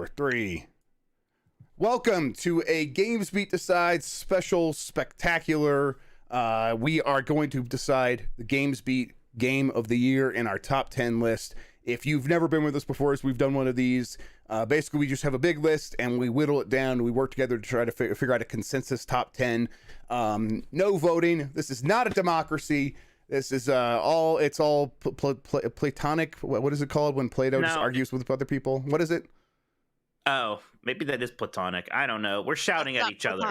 4, 3. Welcome to a GamesBeat Decides special spectacular. We are going to decide the GamesBeat Game of the Year in our top 10 list. If you've never been with us before, we've done one of these. Basically, we just have a big list and we whittle it down. We work together to try to figure out a consensus top 10. No voting. This is not a democracy. This is all platonic. What is it called when Plato just argues with other people? What is it? Oh, maybe that is platonic. I don't know. We're shouting at each other.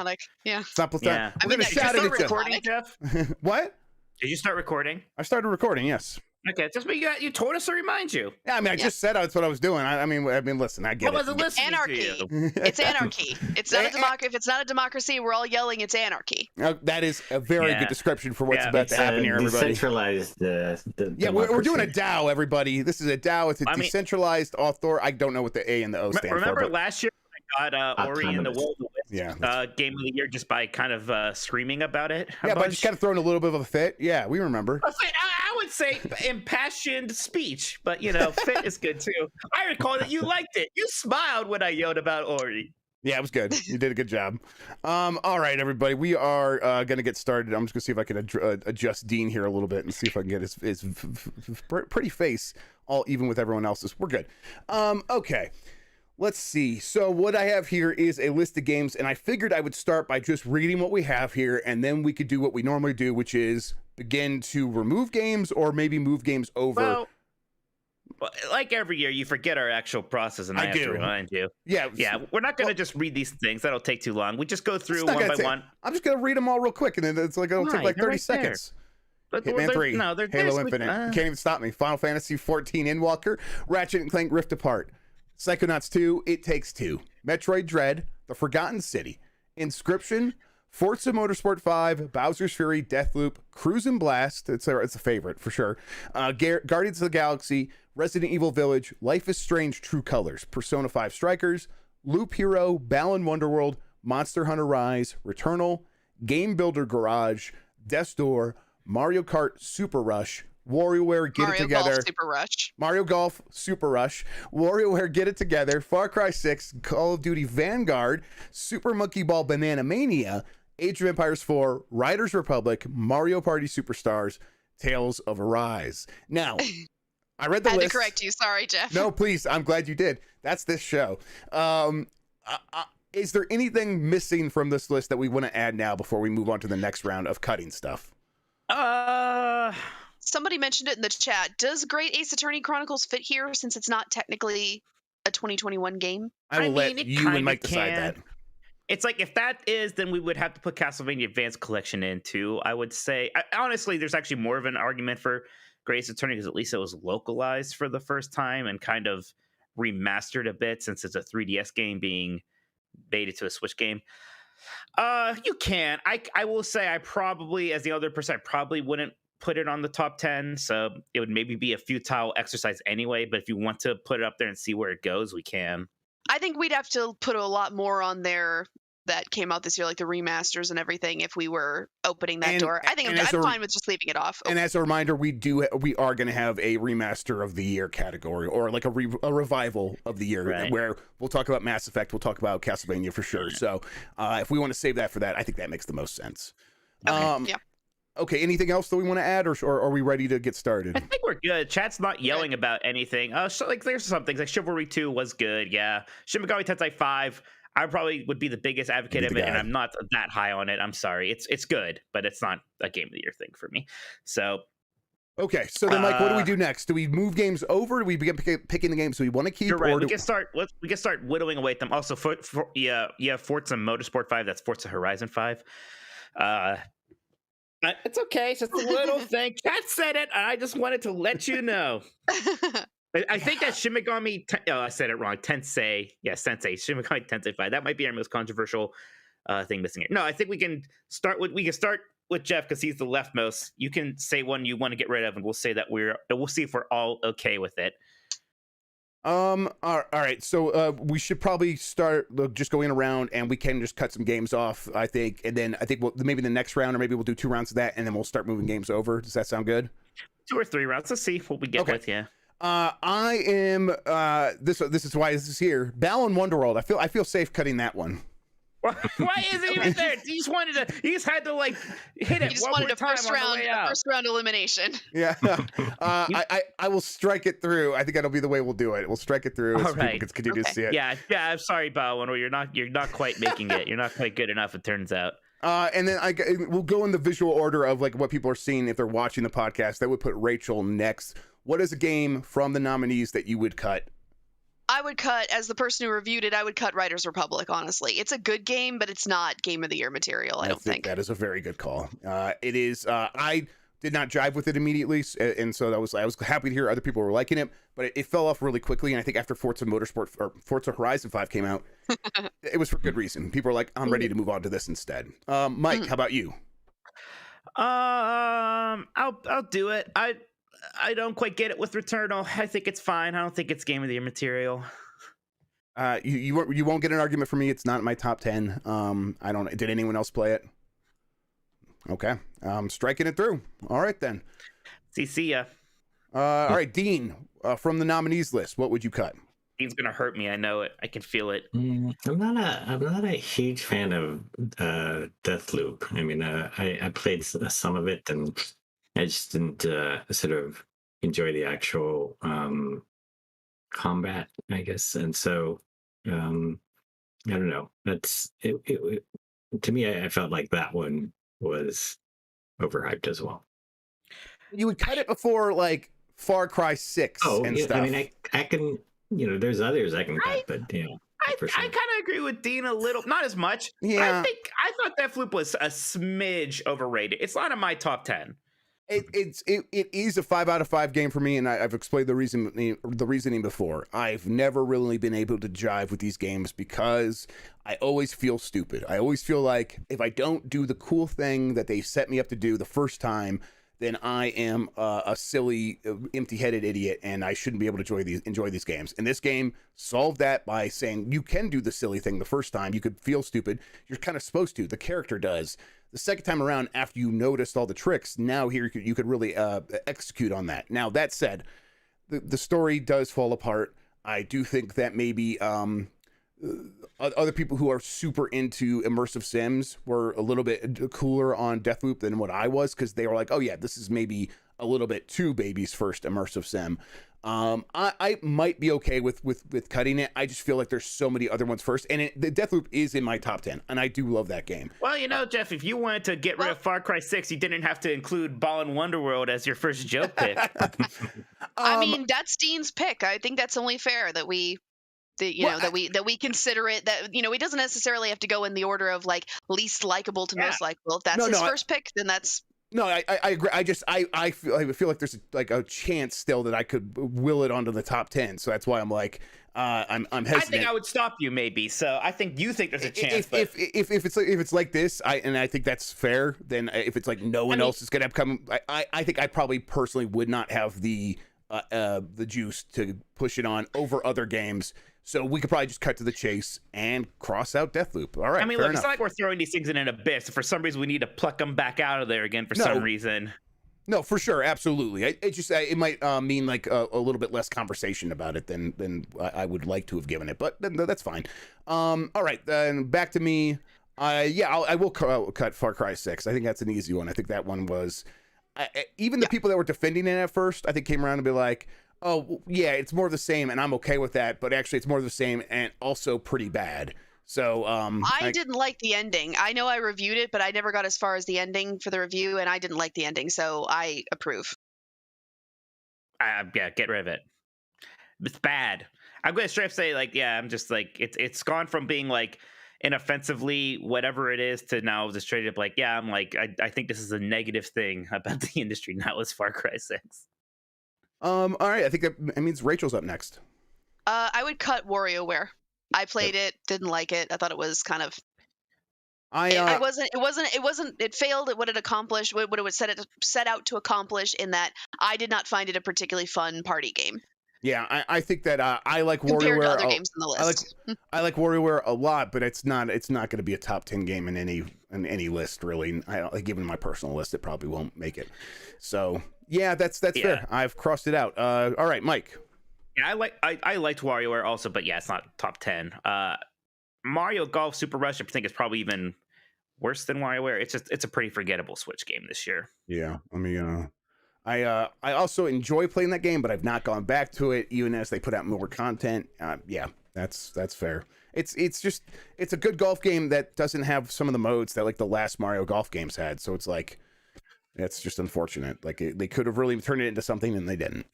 Yeah. It's not platonic. Yeah. We're going to shout at each other. Recording, Jeff? What? Did you start recording? I started recording, yes. Okay, just you told us to remind you. Yeah, I mean, I just said that's what I was doing. I mean, listen, I get it. I wasn't listening anarchy. to you. It's anarchy. It's not a democracy. If it's not a democracy, we're all yelling, it's anarchy. That is a very good description for what's about to happen here, everybody. Decentralized. We're doing a DAO, everybody. This is a DAO. It's a decentralized author. I don't know what the A and the O stand for. Remember last year when I got Ori and the Will of the Wisps Game of the Year just by kind of screaming about it? Yeah, but just kind of throwing a little bit of a fit. Yeah, we remember. I would say impassioned speech, but fit is good too. I recall that you liked it. You smiled when I yelled about Ori. Yeah, it was good. You did a good job. All right, everybody, we are going to get started. I'm just going to see if I can adjust Dean here a little bit and see if I can get his pretty face all even with everyone else's. We're good. Okay. Let's see. So what I have here is a list of games, and I figured I would start by just reading what we have here, and then we could do what we normally do, which is begin to remove games or maybe move games over. Well, like every year, you forget our actual process, and I have to remind you. Yeah. We're not going to just read these things. That'll take too long. We just go through one by one. I'm just going to read them all real quick, and then it'll take like 30 seconds. But Hitman 3, Halo Infinite, you can't even stop me. Final Fantasy 14, Endwalker, Ratchet & Clank Rift Apart, Psychonauts 2, It Takes Two, Metroid Dread, The Forgotten City, Inscription, Forza Motorsport 5, Bowser's Fury, Deathloop, Cruisin' Blast, it's a favorite for sure, Guardians of the Galaxy, Resident Evil Village, Life is Strange True Colors, Persona 5 Strikers, Loop Hero, Balan Wonderworld, Monster Hunter Rise, Returnal, Game Builder Garage, Death's Door, Mario Kart Super Rush, WarioWare Get It Together, Mario Golf Super Rush, WarioWare Get It Together, Far Cry 6, Call of Duty Vanguard, Super Monkey Ball Banana Mania, Age of Empires 4, Riders Republic, Mario Party Superstars, Tales of Arise. Now, I read the list. I had to correct you. Sorry, Jeff. No, please. I'm glad you did. That's this show. Is there anything missing from this list that we want to add now before we move on to the next round of cutting stuff? Somebody mentioned it in the chat. Does Great Ace Attorney Chronicles fit here since it's not technically a 2021 game? I will let you and Mike decide that. It's like, if that is, then we would have to put Castlevania Advanced Collection in too. I would say, honestly, there's actually more of an argument for Great Ace Attorney because at least it was localized for the first time and kind of remastered a bit since it's a 3DS game being baited to a Switch game. You can. I will say I probably, as the other person, I probably wouldn't put it on the top 10, so it would maybe be a futile exercise anyway, but if you want to put it up there and see where it goes, we can. I think we'd have to put a lot more on there that came out this year, like the remasters and everything, if we were opening that door. I think I'm fine with just leaving it off. And as a reminder, we are going to have a remaster of the year category, or like a revival of the year, where we'll talk about Mass Effect, we'll talk about Castlevania for sure. So if we want to save that for that, I think that makes the most sense. Okay, Okay, anything else that we want to add, or are we ready to get started? I think we're good. Chat's not yelling about anything. So like, there's some things like Chivalry 2 was good. Yeah, Shin Megami Tensei 5. I probably would be the biggest advocate of it, and I'm not that high on it. I'm sorry. It's good, but it's not a Game of the Year thing for me. So. Okay, so then, Mike, what do we do next? Do we move games over? Do we begin picking the games we want to keep? You're right. We can start whittling away at them. Also, Forza Motorsport 5. That's Forza Horizon 5. It's okay. It's just a little thing. Kat said it. I just wanted to let you know. I think that Shin Megami. I said it wrong. Tensei. Yeah, Sensei. Shin Megami Tensei 5. That might be our most controversial thing missing here. No, I think we can start with Jeff because he's the leftmost. You can say one you want to get rid of, and we'll say that we'll see if we're all okay with it. All right. So we should probably start just going around, and we can just cut some games off, I think, and then I think maybe the next round, or maybe we'll do 2 rounds of that, and then we'll start moving games over. Does that sound good? 2 or 3 rounds. Let's see what we get with. Yeah. I am. This is why this is here. Balan Wonderworld. I feel safe cutting that one. Why is it even there? You just had to like hit it. You just wanted a first round elimination. Yeah. I will strike it through. I think that'll be the way we'll do it. We'll strike it through so people can continue to see it. Yeah. I'm sorry, Balan. You're not quite making it. You're not quite good enough. It turns out. And then we'll go in the visual order of like what people are seeing if they're watching the podcast. That would put Rachel next. What is a game from the nominees that you would cut? I would cut, as the person who reviewed it, I would cut Riders Republic, honestly. It's a good game, but it's not Game of the Year material, I don't think. That is a very good call. It is. I did not jive with it immediately, and so I was happy to hear other people were liking it, but it fell off really quickly, and I think after Forza Horizon 5 came out, it was for good reason. People were like, I'm ready to move on to this instead. Mike, how about you? I'll do it. I don't quite get it with Returnal. I think it's fine. I don't think it's Game of the Year material. You won't get an argument from me. It's not in my top 10. I don't. Did anyone else play it? Okay. Striking it through. All right then. See ya. All right, Dean. From the nominees list, what would you cut? Dean's gonna hurt me. I know it. I can feel it. I'm not a huge fan of Deathloop. I mean, I played some of it and I just didn't sort of enjoy the actual combat, I guess. And so, I don't know. That's it. To me, I felt like that one was overhyped as well. You would cut it before like Far Cry 6 and stuff. I mean, I can, there's others I can cut, but I kind of agree with Dean a little, not as much. Yeah. But I thought Deathloop was a smidge overrated. It's not in my top 10. It is a 5 out of 5 game for me, and I've explained the reasoning before. I've never really been able to jive with these games because I always feel stupid. I always feel like if I don't do the cool thing that they set me up to do the first time, then I am a silly, empty-headed idiot, and I shouldn't be able to enjoy these games. And this game solved that by saying you can do the silly thing the first time. You could feel stupid. You're kind of supposed to. The character does. The second time around, after you noticed all the tricks, now here you could really execute on that. Now, that said, the story does fall apart. I do think that maybe other people who are super into immersive sims were a little bit cooler on Deathloop than what I was, because they were like, oh yeah, this is maybe a little bit too baby's first immersive sim. I might be okay with cutting it. I just feel like there's so many other ones first, and the Deathloop is in my top 10, and I do love that game. Well, Jeff, if you wanted to get rid of Far Cry 6, you didn't have to include Balan Wonderworld as your first joke pick. I mean, that's Dean's pick. I think that's only fair that we consider it, that it doesn't necessarily have to go in the order of like least likable to most likable. If that's his first pick, then that's. No, I agree. I feel like there's like a chance still that I could will it onto the top 10. So that's why I'm like, I'm hesitant. I think I would stop you maybe. So I think you think there's a chance. If it's like this, I think that's fair. Then if it's like no one else is gonna come, I think I probably personally would not have the juice to push it on over other games. So we could probably just cut to the chase and cross out Deathloop. All right. I mean, look, it's not like we're throwing these things in an abyss. For some reason, we need to pluck them back out of there again for some reason. No, for sure. Absolutely. It might mean like a little bit less conversation about it than I would like to have given it, but that's fine. All right. Then back to me. I will cut Far Cry 6. I think that's an easy one. I think that one was even the people that were defending it at first, I think came around to be like, oh, yeah, it's more of the same, and I'm okay with that, but actually it's more of the same and also pretty bad. So I didn't like the ending. I know I reviewed it, but I never got as far as the ending for the review, and I didn't like the ending, so I approve. Yeah, get rid of it. It's bad. I'm going to straight up say, like, yeah, I'm just like, it's gone from being like inoffensively whatever it is to now just straight up like, yeah, I'm like, I think this is a negative thing about the industry now is Far Cry 6. All right, I think that means Rachel's up next. I would cut WarioWare. I played it, didn't like it. I thought it was kind of. It failed at what it accomplished, what it was set out to accomplish. In that, I did not find it a particularly fun party game. Yeah, I think that I like WarioWare. Compared to other games on the list. I like WarioWare a lot, but it's not going to be a top 10 game in any list really. Given my personal list, it probably won't make it. So Yeah, that's fair. I've crossed it out. All right, Mike. Yeah, I liked WarioWare also, but yeah, it's not top 10. Mario Golf Super Rush, I think, is probably even worse than WarioWare. It's a pretty forgettable Switch game this year. Yeah, I also enjoy playing that game, but I've not gone back to it even as they put out more content. Yeah, that's fair. It's a good golf game that doesn't have some of the modes that like the last Mario Golf games had. So it's like, it's just unfortunate. Like they could have really turned it into something and they didn't.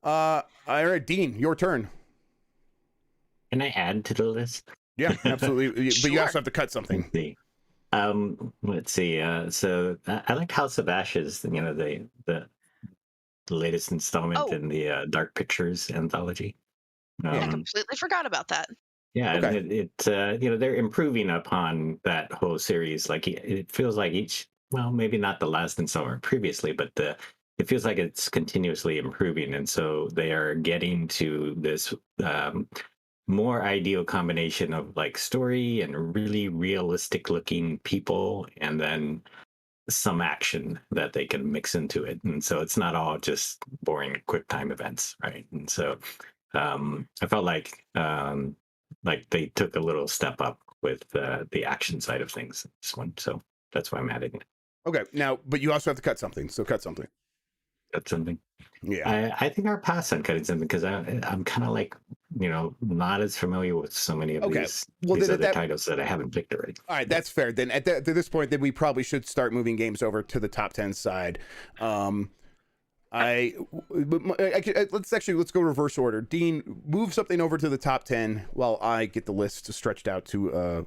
All right, Dean, your turn. Can I add to the list? Yeah, absolutely. Sure. But you also have to cut something. Let's see. So I like House of Ashes. The latest installment in the Dark Pictures anthology. I completely forgot about that. Yeah, Okay. and they're improving upon that whole series. Like it feels like maybe not the last installment previously, but it feels like it's continuously improving, and so they are getting to this more ideal combination of like story and really realistic looking people, and then some action that they can mix into it. And so it's not all just boring quick time events, right? And so I felt like they took a little step up with the action side of things in this one. So that's why I'm adding it. Okay, now, but you also have to cut something. So cut something. Cut something. Yeah. I think I'll pass on cutting something because I'm kind of like, not as familiar with so many of these other titles that I haven't picked already. All right, that's fair. Then at this point, then we probably should start moving games over to the top 10 side. Let's go reverse order. Dean, move something over to the top 10 while I get the list stretched out to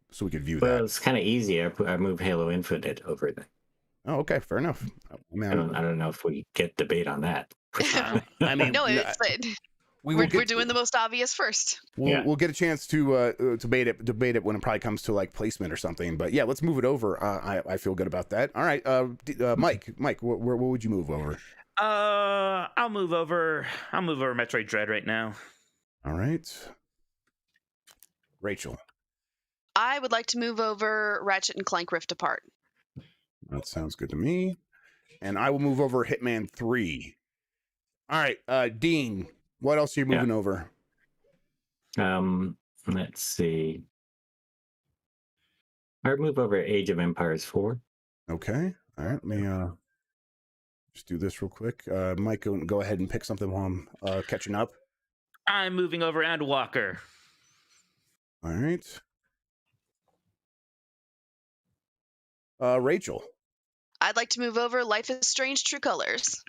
so we can view that. Well, it's kind of easy. I move Halo Infinite over there. Oh, okay, fair enough. I don't know if we get debate on that. I mean, no, we're doing the most obvious first. We'll get a chance to debate it when it probably comes to like placement or something. But yeah, let's move it over. I feel good about that. All right, Mike, what would you move over? I'll move over Metroid Dread right now. All right, Rachel. I would like to move over Ratchet and Clank Rift Apart. That sounds good to me. And I will move over Hitman 3. All right, Dean, what else are you moving over? Let's see. I'll move over Age of Empires 4. Okay. All right, let me just do this real quick. Mike, go ahead and pick something while I'm catching up. I'm moving over Endwalker. All right. Rachel. I'd like to move over Life is Strange True Colors.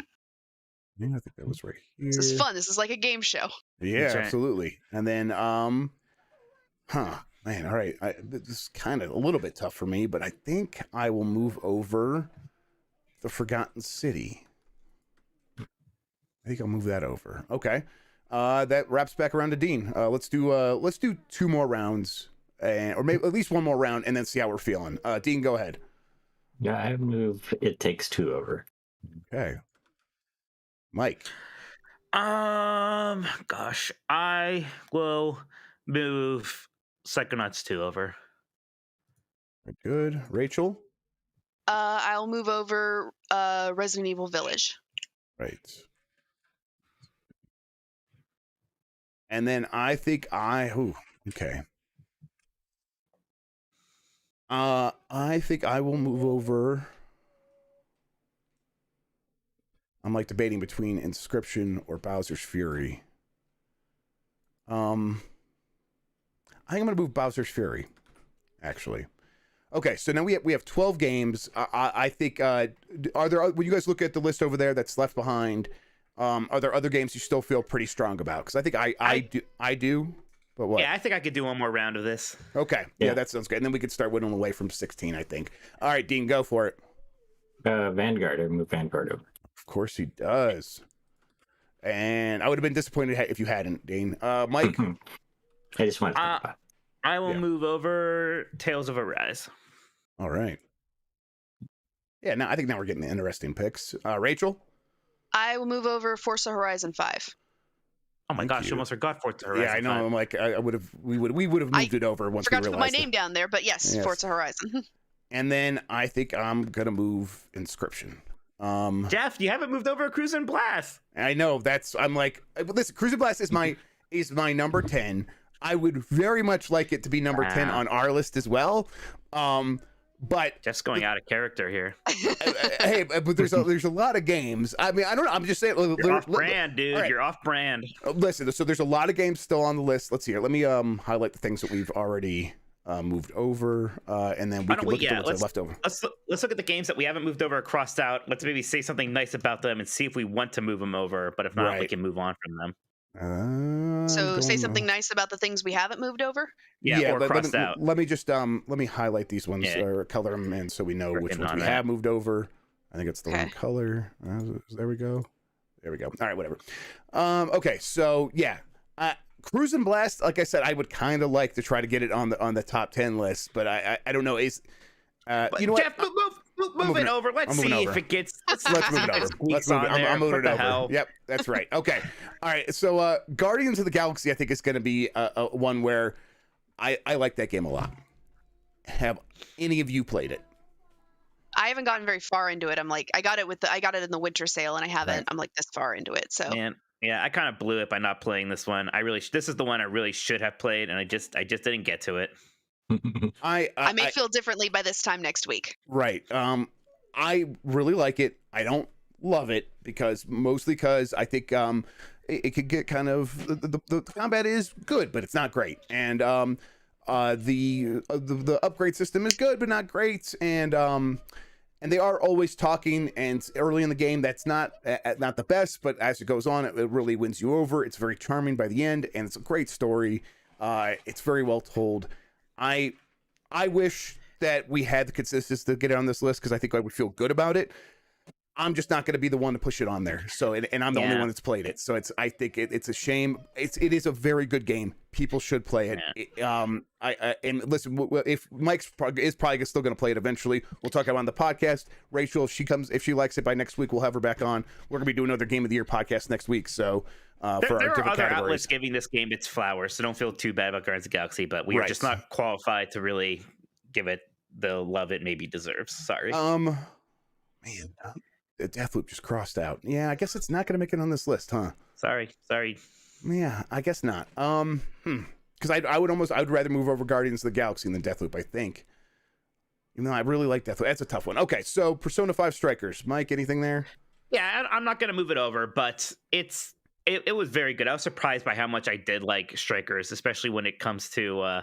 Yeah, I think that was right here. This is fun. This is like a game show. Yeah, right. Absolutely. And then, man, all right. This is kind of a little bit tough for me, but I think I will move over the Forgotten City. I think I'll move that over. Okay. That wraps back around to Dean. Let's do 2 more rounds, or maybe at least 1 more round, and then see how we're feeling. Dean, go ahead. Yeah, I move It Takes Two over. Okay. Mike. Gosh, I will move Psychonauts 2 over. Good. Rachel. I'll move over Resident Evil Village. Right. And then I think okay. I think I will move over. I'm like debating between Inscription or Bowser's Fury. I think I'm gonna move Bowser's Fury, actually. Okay, so now we have 12 games. I think are there, when you guys look at the list over there that's left behind, are there other games you still feel pretty strong about? Because I think I do. But what? Yeah, I think I could do 1 more round of this. Okay. Yeah, that sounds good. And then we could start whittling away from 16, I think. All right, Dean, go for it. Vanguard. I move Vanguard over. Of course he does. And I would have been disappointed if you hadn't, Dean. Mike? I just want to I will move over Tales of Arise. All right. Yeah, I think now we're getting interesting picks. Rachel? I will move over Forza Horizon 5. Oh my gosh, you almost forgot Forza Horizon. Yeah, I know. 5. I'm like, we would have moved it over once we realized. I forgot to put my name down there, but yes, Forza Horizon. And then I think I'm gonna move Inscription. Jeff, you haven't moved over a Cruisin' Blast. I know I'm like, listen, Cruisin' Blast is my number 10. I would very much like it to be number 10 on our list as well. But Jeff's going out of character here. Hey, but there's a lot of games. I mean, I don't know. I'm just saying. You're off brand, dude. Right. You're off brand. Listen, so there's a lot of games still on the list. Let's see here. Let me highlight the things that we've already moved over, and then we can look at what's left over. Let's look at the games that we haven't moved over or crossed out. Let's maybe say something nice about them and see if we want to move them over. But if not, we can move on from them. So say something nice about the things we haven't moved over. Or crossed out. Let me just let me highlight these ones or color them in so we know which ones we have moved over. I think it's the wrong color. There we go. All right, whatever. Okay, so yeah, Cruisin' Blast. Like I said, I would kind of like to try to get it on the top 10 list, but I don't know. You know Jeff, what? Move it over. Let's see if it gets. Let's move it over. Let's move it. I'm moving it over. Yep, that's right. Okay. All right. So Guardians of the Galaxy, I think, is going to be one where I like that game a lot. Have any of you played it? I haven't gotten very far into it. I'm like, I got it in the winter sale, and I haven't. Right. I'm like this far into it. So. Man, yeah, I kind of blew it by not playing this one. This is the one I really should have played, and I just didn't get to it. I may feel differently by this time next week. Right. I really like it. I don't love it mostly because I think it could get kind of the combat is good, but it's not great. And the upgrade system is good, but not great. And they are always talking. And early in the game, that's not the best, but as it goes on, it really wins you over. It's very charming by the end, and it's a great story. It's very well told. I wish that we had the consistency to get it on this list because I think I would feel good about it. I'm just not going to be the one to push it on there. So, and I'm the only one that's played it. So I think it's a shame. It is a very good game. People should play it. And listen, if Mike's is probably still going to play it eventually, we'll talk about it on the podcast. Rachel, if she likes it by next week, we'll have her back on. We're going to be doing another Game of the Year podcast next week. So there are other outlets giving this game its flowers, so don't feel too bad about Guardians of the Galaxy, but we are just not qualified to really give it the love it maybe deserves. Sorry. Man, the Deathloop just crossed out. Yeah, I guess it's not going to make it on this list, huh? Sorry. Yeah, I guess not. Because I would rather move over Guardians of the Galaxy than Deathloop, I think. Even though I really like Deathloop. That's a tough one. Okay, so Persona 5 Strikers. Mike, anything there? Yeah, I'm not going to move it over, but it was very good. I was surprised by how much I did like Strikers, especially when it comes to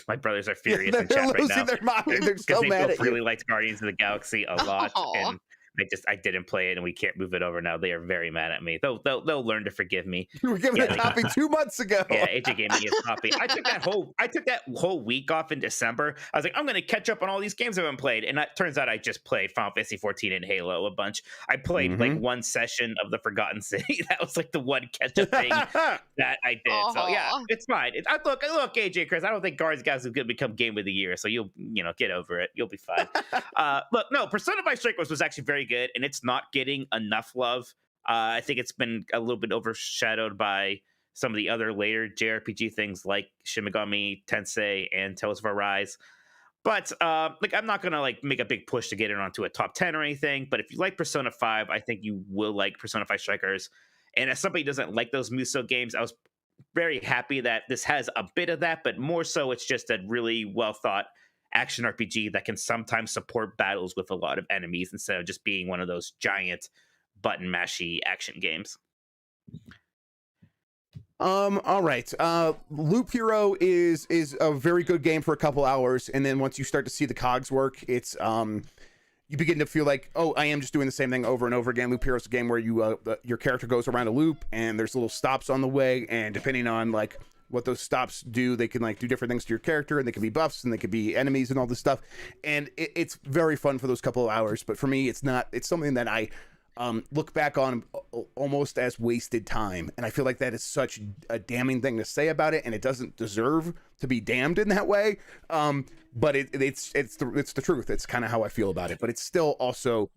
my brothers are furious in chat right now. Their mind. They're so mad at you. Really liked Guardians of the Galaxy a lot, and I didn't play it, and we can't move it over now. They are very mad at me. They'll learn to forgive me. You were given a copy 2 months ago. Yeah, AJ gave me a copy. I took that whole week off in December. I was like, I'm going to catch up on all these games I haven't played, and it turns out I just played Final Fantasy 14 and Halo a bunch. I played like one session of the Forgotten City. That was like the one catch up thing that I did. So yeah, it's fine. Look, AJ, Chris. I don't think Guardians guys is going to become Game of the Year, so you'll get over it. You'll be fine. Look, no, Persona 5 Strikers was actually very good, and it's not getting enough love. I think it's been a little bit overshadowed by some of the other later JRPG things like Shin Megami Tensei and Tales of Arise. But I'm not gonna make a big push to get it onto a top 10 or anything. But if you like Persona 5, I think you will like Persona 5 Strikers. And as somebody who doesn't like those Muso games, I was very happy that this has a bit of that, but more so it's just a really well thought action RPG that can sometimes support battles with a lot of enemies instead of just being one of those giant button mashy action games. All right. Loop Hero is a very good game for a couple hours, and then once you start to see the cogs work, it's you begin to feel like, oh, I am just doing the same thing over and over again. Loop Hero is a game where your character goes around a loop, and there's little stops on the way, and depending on what those stops do, they can do different things to your character, and they can be buffs and they can be enemies and all this stuff, and it's very fun for those couple of hours. But for me, it's something that I look back on almost as wasted time, and I feel like that is such a damning thing to say about it, and it doesn't deserve to be damned in that way. But it's the truth. It's kind of how I feel about it. But it's still also,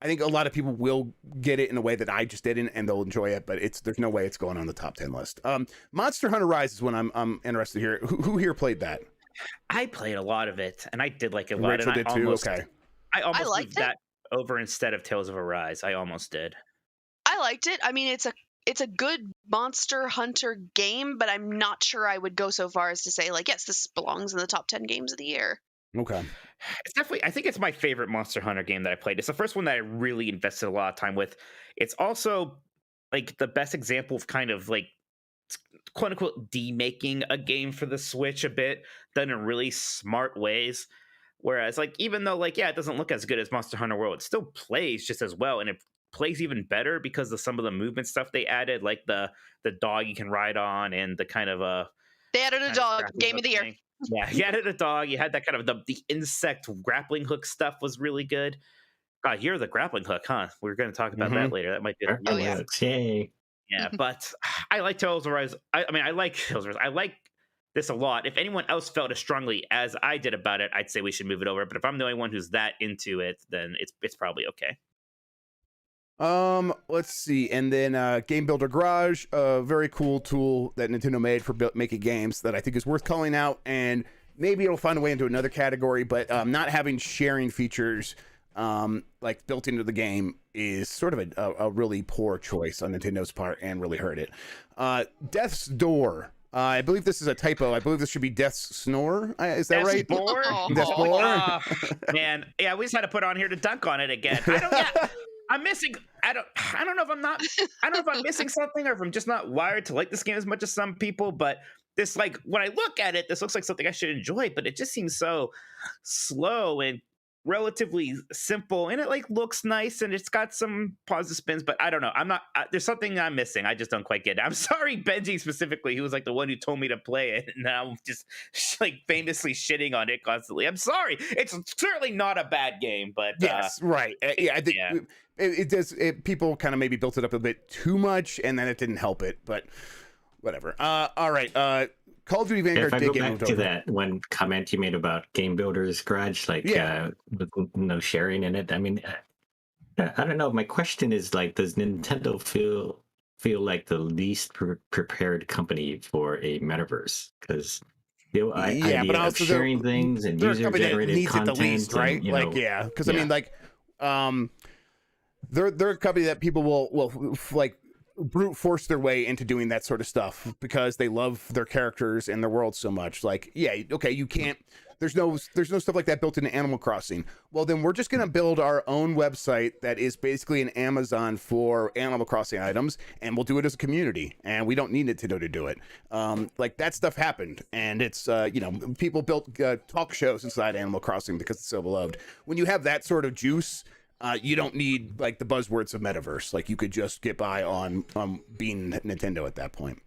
I think a lot of people will get it in a way that I just didn't, and they'll enjoy it. But there's no way it's going on the top 10 list. Monster Hunter Rise is when I'm interested here. Who here played that? I played a lot of it, and I did like it a lot. Rachel did too. Okay. I almost liked that. over instead of Tales of Arise. I almost did. I liked it. I mean, it's a good Monster Hunter game, but I'm not sure I would go so far as to say, like, yes, this belongs in the top 10 games of the year. Okay. It's definitely, I think it's my favorite Monster Hunter game that I played. It's the first one that I really invested a lot of time with. It's also like the best example of kind of like quote unquote demaking a game for the Switch a bit, done in really smart ways. Whereas, like, even though, like, yeah, it doesn't look as good as Monster Hunter World, it still plays just as well, and it plays even better because of some of the movement stuff they added, like the dog you can ride on, and the kind of they added a dog. Game of the year. Thing. Yeah, you added a dog. You had that kind of the insect grappling hook stuff was really good. God, you're the grappling hook, huh? We're going to talk about that later. That might be. Oh yeah. Yay. Yeah, but I like Tales of Rise. I mean, I like Tales of Rise. I like this a lot. If anyone else felt as strongly as I did about it, I'd say we should move it over. But if I'm the only one who's that into it, then it's probably okay. Let's see. And then Game Builder Garage, a very cool tool that Nintendo made for making games that I think is worth calling out, and maybe it'll find a way into another category, but not having sharing features like built into the game is sort of a really poor choice on Nintendo's part and really hurt it. Death's Door. I believe this is a typo. I believe this should be Death's Snore. Is that right? Death's Door? Man, yeah, we just had to put on here to dunk on it again. I'm missing. I don't know if I'm not. I don't know if I'm missing something or if I'm just not wired to like this game as much as some people. But this, like, when I look at it, this looks like something I should enjoy. But it just seems so slow and relatively simple, and it like looks nice, and it's got some positive spins. But I don't know. I'm not. There's something I'm missing. I just don't quite get it. I'm sorry, Benji specifically. He was like the one who told me to play it, and now I'm just like famously shitting on it constantly. I'm sorry. It's certainly not a bad game, but yes, right. Yeah, I think. Yeah. It does. People kind of maybe built it up a bit too much, and then it didn't help it. But whatever. All right. Call of Duty Vanguard. If I go back to that one comment you made about Game Builder's Garage, like with no sharing in it. I mean, I don't know. My question is, like, does Nintendo feel like the least prepared company for a metaverse? Because idea but also of sharing things and user generated content, it the least, right? And, like, because I mean, like, they're a company that people will like brute force their way into doing that sort of stuff because they love their characters and their world so much. Like, okay, you can't. There's no stuff like that built into Animal Crossing. Well, then we're just gonna build our own website that is basically an Amazon for Animal Crossing items, and we'll do it as a community, and we don't need Nintendo to do it. Like, that stuff happened, and it's people built talk shows inside Animal Crossing because it's so beloved. When you have that sort of juice, you don't need like the buzzwords of metaverse. Like, you could just get by on being Nintendo at that point.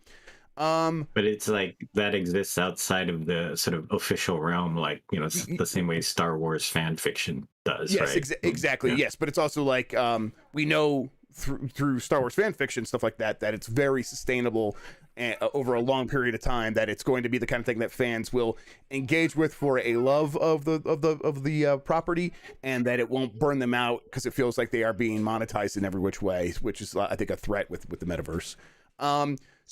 But it's like that exists outside of the sort of official realm, like, the same way Star Wars fan fiction does. Yes, right? Exactly. Yeah. Yes, but it's also like we know through Star Wars fan fiction, stuff like that it's very sustainable over a long period of time, that it's going to be the kind of thing that fans will engage with for a love of the property, and that it won't burn them out because it feels like they are being monetized in every which way, which is, I think, a threat with the metaverse.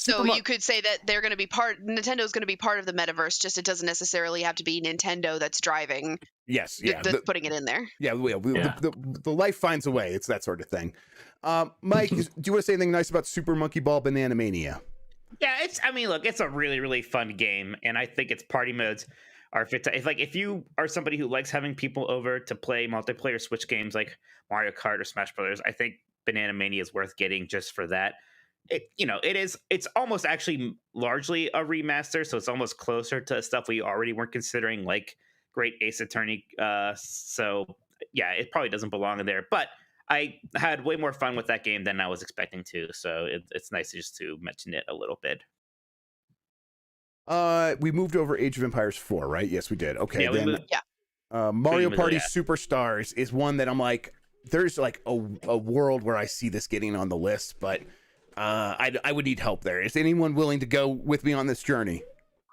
So you could say that they're going to be Nintendo's going to be part of the metaverse, just it doesn't necessarily have to be Nintendo that's driving. Yes, putting it in there. Yeah, the life finds a way. It's that sort of thing. Mike, do you want to say anything nice about Super Monkey Ball Banana Mania? Yeah, look, it's a really, really fun game, and I think its party modes are fit to, if you are somebody who likes having people over to play multiplayer Switch games like Mario Kart or Smash Brothers, I think Banana Mania is worth getting just for that. It's almost actually largely a remaster, so it's almost closer to stuff we already weren't considering, like Great Ace Attorney. So yeah, it probably doesn't belong in there, but I had way more fun with that game than I was expecting to, so it's nice just to mention it a little bit. We moved over Age of Empires 4, right? Yes, we did. Okay, yeah, then Mario Party Superstars is one that I'm like, there's like a world where I see this getting on the list, but I would need help there. Is anyone willing to go with me on this journey?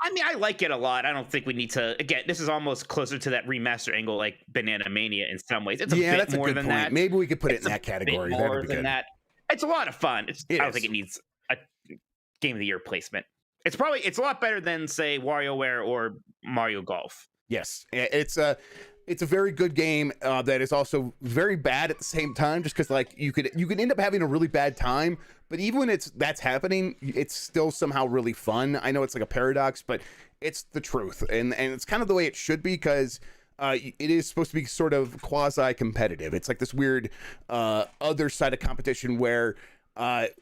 I mean, I like it a lot. I don't think we need to. Again, this is almost closer to that remaster angle, like Banana Mania in some ways. It's a bit more than that. Maybe we could put it in that category. More than that. It's a lot of fun. I don't think it needs a Game of the Year placement. It's a lot better than, say, WarioWare or Mario Golf. Yes, it's it's a very good game that is also very bad at the same time, just because like you could end up having a really bad time, but even when that's happening, it's still somehow really fun. I know it's like a paradox, but it's the truth, and it's kind of the way it should be, because it is supposed to be sort of quasi competitive. It's like this weird other side of competition where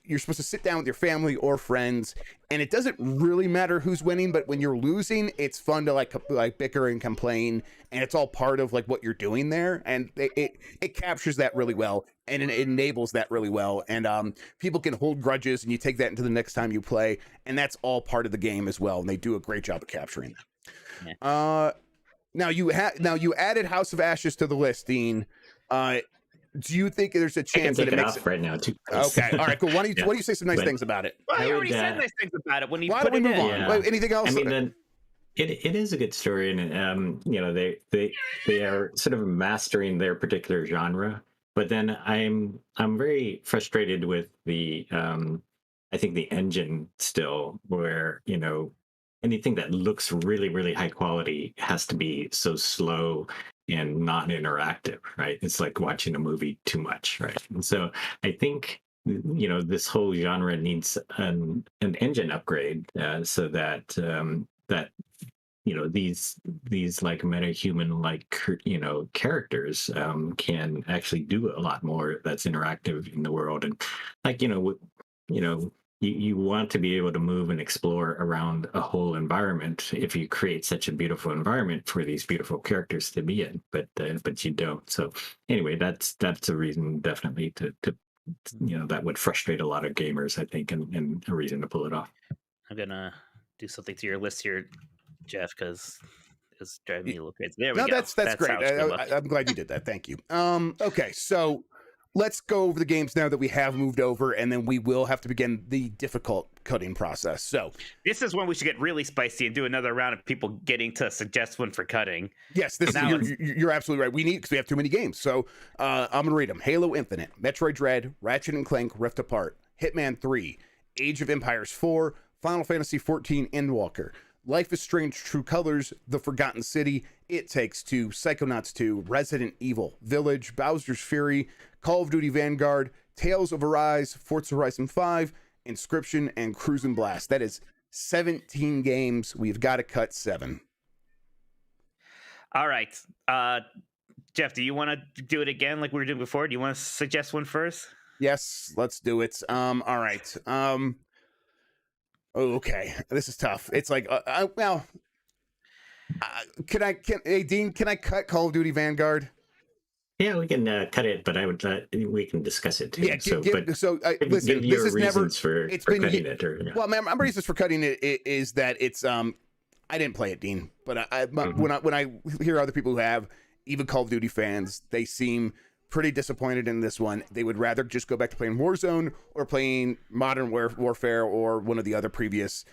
you're supposed to sit down with your family or friends, and it doesn't really matter who's winning, but when you're losing, it's fun to like bicker and complain, and it's all part of like what you're doing there, and it captures that really well, and it enables that really well, and people can hold grudges, and you take that into the next time you play, and that's all part of the game as well, and they do a great job of capturing that. Yeah. Now you added House of Ashes to the list, Dean. Do you think there's a chance that it makes it right now too? Okay, all right, cool. Why don't you say some nice things about it? Well, you already said nice things about it when you put it in. Yeah. Wait, anything else? I mean, then it is a good story, and you know, they are sort of mastering their particular genre. But then I'm very frustrated with the I think the engine still, where you know anything that looks really really high quality has to be so slow and not interactive, right? It's like watching a movie too much, right? And so I think you know this whole genre needs an engine upgrade so that that you know these like metahuman like you know characters can actually do a lot more that's interactive in the world, and like you know you want to be able to move and explore around a whole environment if you create such a beautiful environment for these beautiful characters to be in, but you don't. So anyway, that's a reason definitely to you know that would frustrate a lot of gamers, I think, and a reason to pull it off. I'm gonna do something to your list here, Jeff, because it's driving me a little crazy. There we go. That's great. I'm glad you did that. Thank you. Okay, so let's go over the games now that we have moved over, and then we will have to begin the difficult cutting process. So this is when we should get really spicy and do another round of people getting to suggest one for cutting. Yes, you're absolutely right. We need, because we have too many games. So I'm going to read them. Halo Infinite, Metroid Dread, Ratchet & Clank Rift Apart, Hitman 3, Age of Empires 4, Final Fantasy 14 Endwalker, Life is Strange True Colors, The Forgotten City, It Takes Two, Psychonauts 2, Resident Evil, Village, Bowser's Fury, Call of Duty Vanguard, Tales of Arise, Forza Horizon 5, Inscription, and Cruisin' Blast. That is 17 games. We've got to cut 7. All right. Jeff, do you want to do it again like we were doing before? Do you want to suggest one first? Yes, let's do it. All right. Okay, this is tough. It's like, hey, Dean, can I cut Call of Duty Vanguard? Yeah, we can cut it, but I would we can discuss it too. Yeah, listen, give your reasons for cutting it. Or, well, my reasons for cutting it is that it's I didn't play it, Dean, but when I hear other people who have, even Call of Duty fans, they seem pretty disappointed in this one. They would rather just go back to playing Warzone or playing Modern Warfare or one of the other previous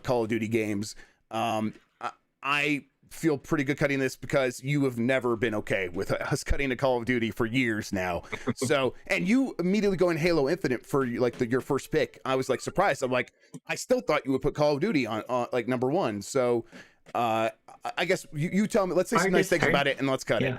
Call of Duty games. I feel pretty good cutting this because you have never been okay with us cutting a Call of Duty for years now. So, and you immediately go in Halo Infinite for like your first pick. I was like surprised. I'm like, I still thought you would put Call of Duty on like number 1. So I guess you tell me, let's say some nice things about it and let's cut it.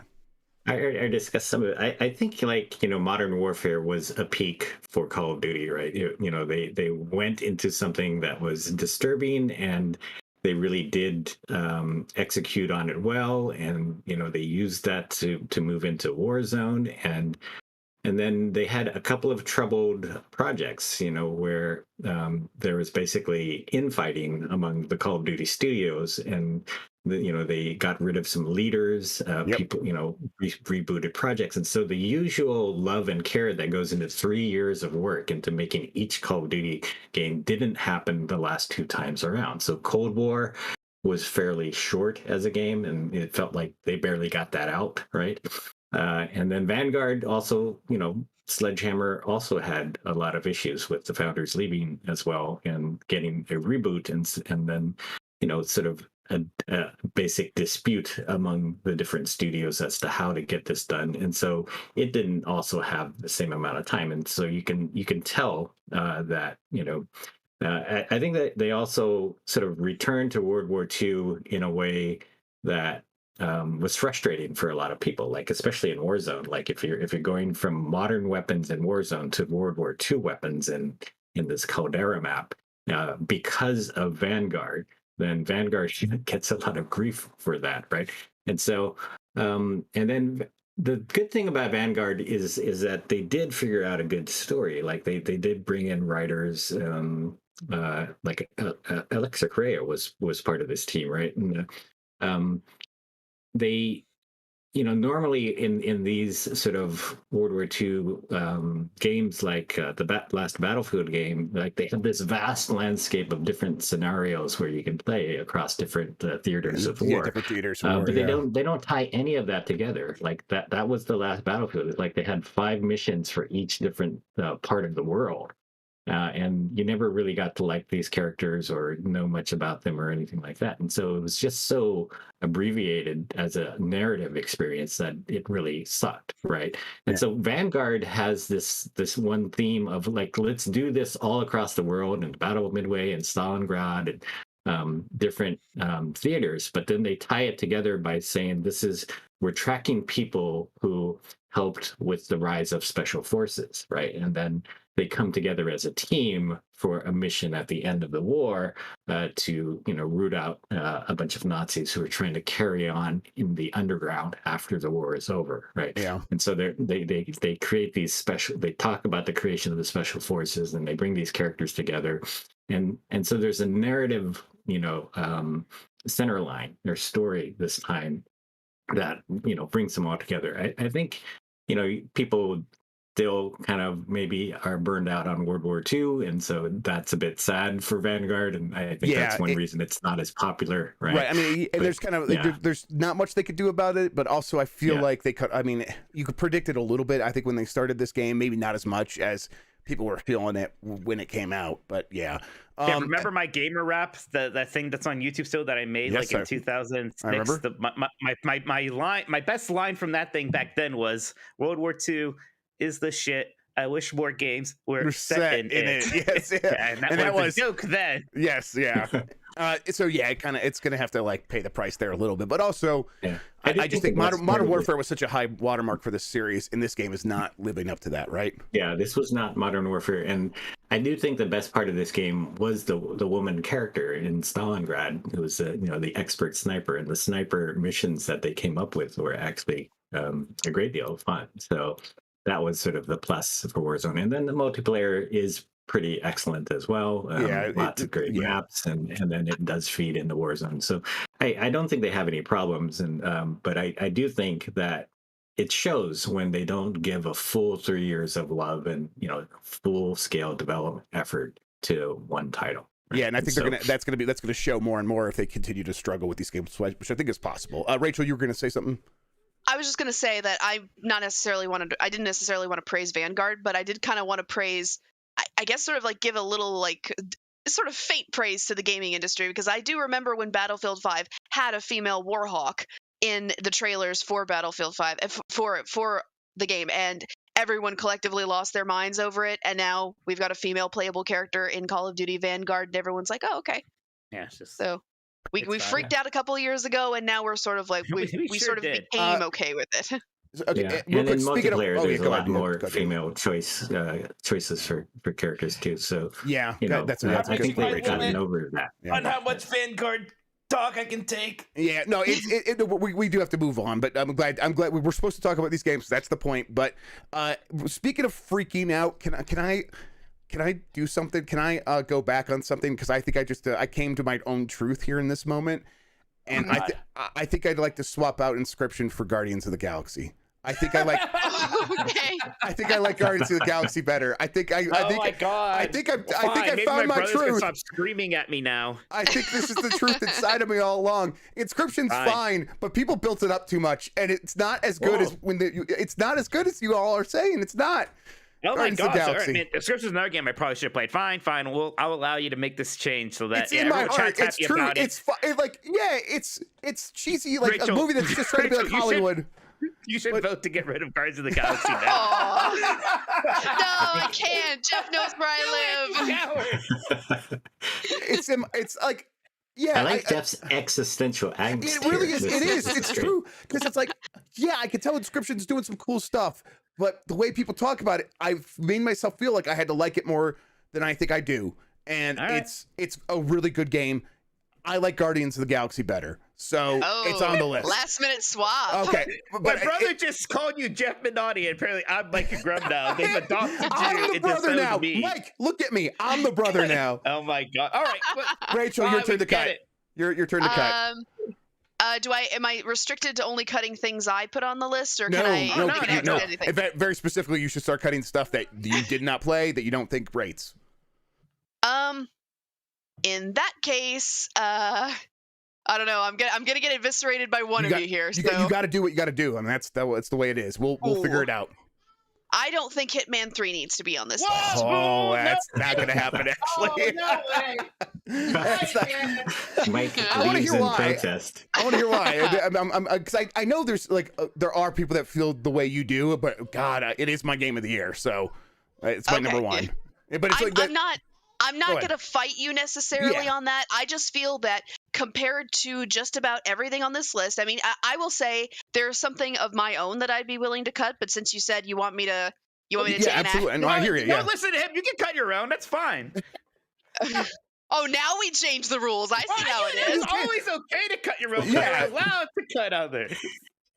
I discussed some of it. I think like, you know, Modern Warfare was a peak for Call of Duty, right? You know, they went into something that was disturbing and they really did execute on it well. And, you know, they used that to move into Warzone. And then they had a couple of troubled projects, you know, where there was basically infighting among the Call of Duty studios, and you know they got rid of some leaders. People, you know, rebooted projects, and so the usual love and care that goes into 3 years of work into making each Call of Duty game didn't happen the last 2 times around. So Cold War was fairly short as a game, and it felt like they barely got that out right. And then Vanguard also, you know, Sledgehammer also had a lot of issues with the founders leaving as well and getting a reboot, and then, you know, sort of a basic dispute among the different studios as to how to get this done. And so it didn't also have the same amount of time. And so you can tell that, you know, I think that they also sort of returned to World War II in a way that was frustrating for a lot of people, like especially in Warzone. Like if you're going from modern weapons in Warzone to World War II weapons in this Caldera map, because of Vanguard, then Vanguard gets a lot of grief for that, right? And so, and then the good thing about Vanguard is that they did figure out a good story. Like they did bring in writers. Like Alexa Correa was part of this team, right? And they, normally in these sort of World War II games, like the last Battlefield game, like they have this vast landscape of different scenarios where you can play across different theaters of war. Different theaters of war, but they don't tie any of that together. Like that was the last Battlefield. Like they had 5 missions for each different part of the world. And you never really got to like these characters or know much about them or anything like that. And so it was just so abbreviated as a narrative experience that it really sucked, right? And so Vanguard has this one theme of like, let's do this all across the world, and Battle of Midway and Stalingrad and different theaters. But then they tie it together by saying we're tracking people who helped with the rise of special forces, right? And then they come together as a team for a mission at the end of the war to, root out a bunch of Nazis who are trying to carry on in the underground after the war is over, right? Yeah. And so they create these they talk about the creation of the special forces, and they bring these characters together, and so there's a narrative, center line or story this time that brings them all together. I think people still kind of maybe are burned out on World War II, and so that's a bit sad for Vanguard, and I think that's one reason it's not as popular, right? Right. I mean, and there's kind of there's not much they could do about it, but also I feel like they could. I mean, you could predict it a little bit. I think when they started this game, maybe not as much as people were feeling it when it came out, but remember my gamer rap, that thing that's on YouTube still that I made in 2006. I remember. My best line from that thing back then was World War II is the shit. I wish more games were set in it. Yes, yeah. and that was a joke then. Yes, yeah. So it's gonna have to like pay the price there a little bit, but also, I just think Modern Warfare was such a high watermark for this series, and this game is not living up to that, right? Yeah, this was not Modern Warfare, and I do think the best part of this game was the woman character in Stalingrad, who was the expert sniper, and the sniper missions that they came up with were actually a great deal of fun. So that was sort of the plus for Warzone, and then the multiplayer is pretty excellent as well. Lots of great maps, and then it does feed into Warzone. So I don't think they have any problems, and but I do think that it shows when they don't give a full 3 years of love and full scale development effort to one title. Right? Yeah, and I think that's gonna show more and more if they continue to struggle with these games, which I think is possible. Rachel, you were gonna say something? I was just going to say that I didn't necessarily want to praise Vanguard, but I did kind of want to praise, I guess sort of like give a little like sort of faint praise to the gaming industry, because I do remember when Battlefield 5 had a female Warhawk in the trailers for Battlefield 5 for the game, and everyone collectively lost their minds over it, and now we've got a female playable character in Call of Duty Vanguard, and everyone's like, oh, okay. Yeah, it's just so. We freaked out a couple of years ago, and now we're sort of like we sort of became okay with it. Okay, yeah. And in multiplayer, there's a lot more female choices for characters too. So that's I think they've gotten over that. On how much Vanguard talk I can take. Yeah, no, we do have to move on, but I'm glad we're supposed to talk about these games. So that's the point. But speaking of freaking out, can I do something? Can I go back on something? Because I think I came to my own truth here in this moment, and I think I'd like to swap out Inscription for Guardians of the Galaxy. I think I like. Okay. I think I like Guardians of the Galaxy better. I think I found my truth. Stop screaming at me now. I think this is the truth inside of me all along. Inscription's fine, but people built it up too much, and it's not as good as it's not as good as you all are saying. It's not. Oh my gosh! All right, man. Inscription's another game I probably should have played. Fine. I'll allow you to make this change so that it's in my heart. It's true. It's cheesy, like Rachel, a movie that's just trying to be like Hollywood. You should vote to get rid of Guardians of the Galaxy now. No, I can't. Jeff knows where I live. It's like Yeah, I like Jeff's existential angst. It really here. is. This- It is. this It's great. true because it's like, yeah, I can tell Inscription's doing some cool stuff, but the way people talk about it, I've made myself feel like I had to like it more than I think I do, and All right. it's a really good game. I like Guardians of the Galaxy better, so it's on the list. Last minute swap. Okay, My but brother just called you Jeff Minotti, and apparently I'm Mike Grubb now. They've adopted you. I'm the brother now. Me. Mike, look at me. I'm the brother now. Oh my god! All right, Rachel, your turn to cut. Your turn to cut. Am I restricted to only cutting things I put on the list, or No, can I no, make an extra anything? In fact, very specifically, you should start cutting stuff that you did not play that you don't think rates. In that case, I don't know. I'm gonna get eviscerated by one of you here. You got to do what you got to do. I mean, that's the way it is. We'll figure it out. I don't think Hitman 3 needs to be on this list. Oh, that's not going to happen. Actually, no way. Mike I want to leaves hear in why. protest. I want to hear why. Because I know there's there are people that feel the way you do, but God, it is my game of the year, so it's my number one. But it's I'm not going to fight you necessarily on that. I just feel that compared to just about everything on this list, I mean, I will say there's something of my own that I'd be willing to cut. But since you said you want me to take absolutely. an No, I hear you. Yeah. Don't listen to him. You can cut your own. That's fine. Oh, now we change the rules. I see how it is. It's always okay to cut your own. Yeah. You're allowed to cut others.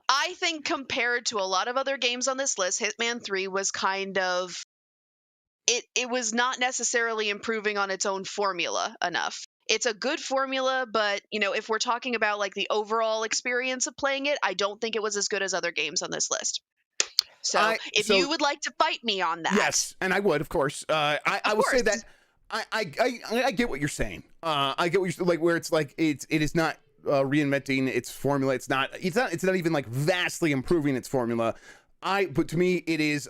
I think compared to a lot of other games on this list, Hitman 3 was kind of it was not necessarily improving on its own formula enough. It's a good formula, but if we're talking about like the overall experience of playing it, I don't think it was as good as other games on this list. So if you would like to fight me on that, yes, and I would, of course. I will say that I get what you're saying. I get what you're like, where it's like it is not reinventing its formula. It's not even like vastly improving its formula. But to me, it is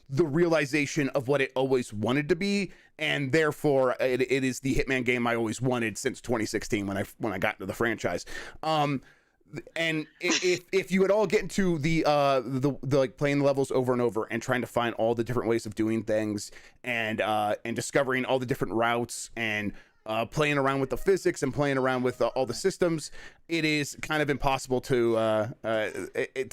the realization of what it always wanted to be, and therefore it is the Hitman game I always wanted since 2016 when I got into the franchise. And if you at all get into the like playing the levels over and over and trying to find all the different ways of doing things and discovering all the different routes and playing around with the physics and playing around with all the systems, it is kind of impossible to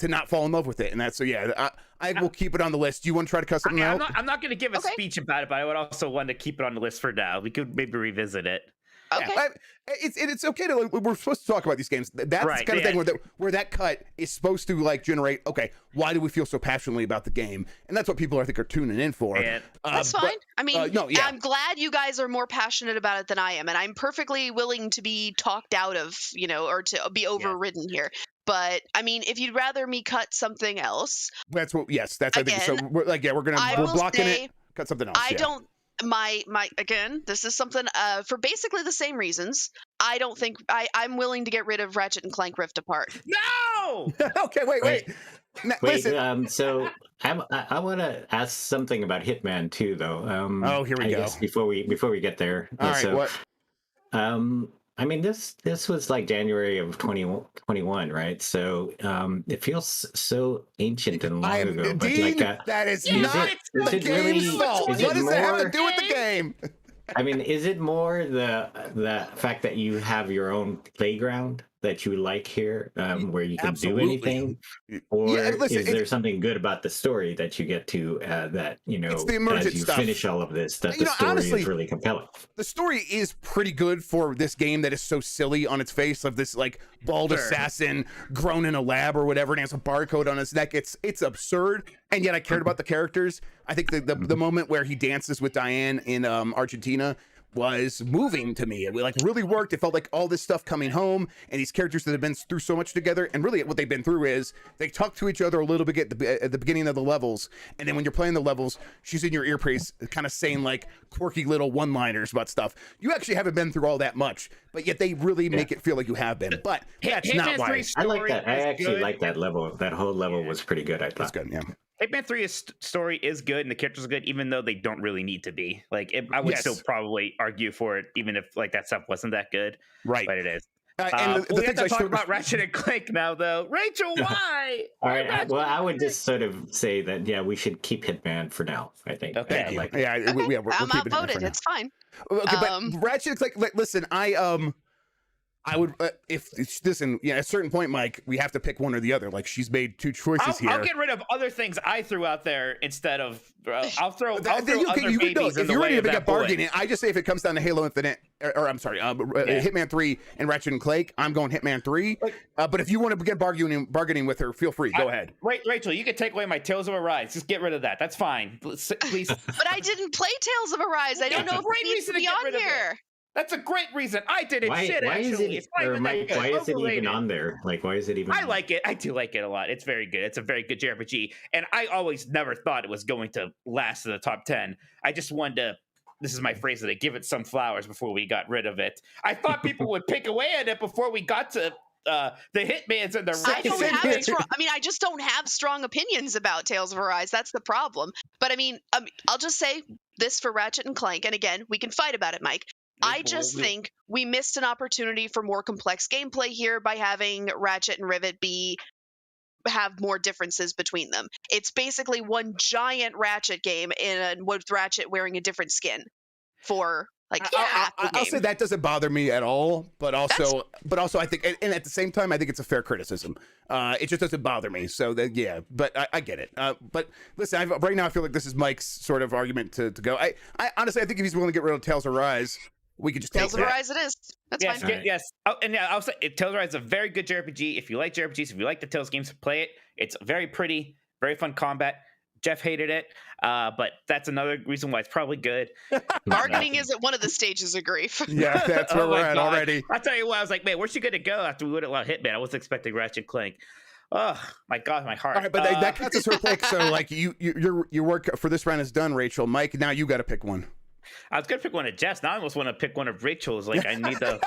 not fall in love with it. And that's I will keep it on the list. Do you want to try to cut something out? I'm not going to give a speech about it, but I would also want to keep it on the list for now. We could maybe revisit it. Okay. Yeah, it's okay to we're supposed to talk about these games. That's the kind of thing where that cut is supposed to like generate. Okay, why do we feel so passionately about the game? And that's what people I think are tuning in for. That's fine. I mean, yeah. I'm glad you guys are more passionate about it than I am, and I'm perfectly willing to be talked out of, or to be overridden here. But I mean, if you'd rather me cut something else, that's what. Yes, that's again, I think so. We're blocking it. Cut something else. Again, this is something for basically the same reasons. I don't think I'm willing to get rid of Ratchet and Clank Rift Apart. No. Okay, wait. Listen. So I want to ask something about Hitman too, though. Here we go. Guess before we get there. All right. What? I mean, this was like January of 2021, right? So it feels so ancient and long ago. But Dean, that is not the game's fault. What does it have to do with the game? I mean, is it more the fact that you have your own playground that you like here, where you can do anything, or is there something good about the story that you get to that it's the emergent as you stuff. finish all of this, that the story honestly, is really compelling? The story is pretty good for this game that is so silly on its face, of this like bald assassin grown in a lab or whatever, and has a barcode on his neck. It's absurd, and yet I cared about the characters. I think the moment where he dances with Diane in Argentina was moving to me. It like really worked. It felt like all this stuff coming home, and these characters that have been through so much together, and really what they've been through is they talk to each other a little bit at the beginning of the levels, and then when you're playing the levels, she's in your earpiece kind of saying like quirky little one-liners about stuff. You actually haven't been through all that much, but yet they really make it feel like you have been. But that's not why. I like that. I actually like that level. That whole level was pretty good, I thought. That's good, yeah. Hitman 3's story is good and the characters are good, even though they don't really need to be. Like, I would still probably argue for it, even if like that stuff wasn't that good. Right. But it is. And we have to talk about Ratchet and Clank now, though. Rachel, why? All right. Well, I would just sort of say that, we should keep Hitman for now, I think. Okay. Thank you. Like, we're I'm keeping outvoted. it for now. It's fine. Okay, but Ratchet and Clank, listen, I would if listen, at a certain point, Mike, we have to pick one or the other. Like she's made two choices here. I'll get rid of other things I threw out there instead of. I'll throw other you babies in if the you're way ready of to make that a bargain, I just say if it comes down to Halo Infinite, or I'm sorry, Hitman 3 and Ratchet and Clank, I'm going Hitman 3. But if you want to begin bargaining with her, feel free. Go ahead. Wait, Rachel, you can take away my Tales of Arise. Just get rid of that. That's fine. Please. But I didn't play Tales of Arise. I don't know if it needs to be on here. That's a great reason. I didn't why is it even on there? Like, why is it even? I like it. I do like it a lot. It's very good. It's a very good JRPG. And I always never thought it was going to last in the top 10. I just wanted to, this is my phrase today, give it some flowers before we got rid of it. I thought people would pick away at it before we got to the Hitmans and the I just don't have strong opinions about Tales of Arise. That's the problem. But I'll just say this for Ratchet and Clank. And again, we can fight about it, Mike. I just think we missed an opportunity for more complex gameplay here by having Ratchet and Rivet have more differences between them. It's basically one giant Ratchet game with Ratchet wearing a different skin for I'll say that doesn't bother me at all, but also I think, and at the same time, I think it's a fair criticism. It just doesn't bother me. So but I get it. But listen, right now I feel like this is Mike's sort of argument to go. I honestly, I think if he's willing to get rid of Tales of Arise, we could just take Tales of Arise it is. That's fine. Right. Yes. Oh, and I'll say Tales of Arise is a very good JRPG. If you like JRPGs, if you like the Tales games, play it. It's very pretty, very fun combat. Jeff hated it, but that's another reason why it's probably good. Bargaining isn't one of the stages of grief. Yeah, that's where we're at already. I'll tell you what, I was like, man, where's she going to go after we would have allowed Hitman? I wasn't expecting Ratchet Clank. Oh, my God, my heart. All right, but that cuts us her pick. So, like, your work for this round is done, Rachel. Mike, now you got to pick one. I was gonna pick one of Jeff's. Now I almost want to pick one of Rachel's. Like, I need to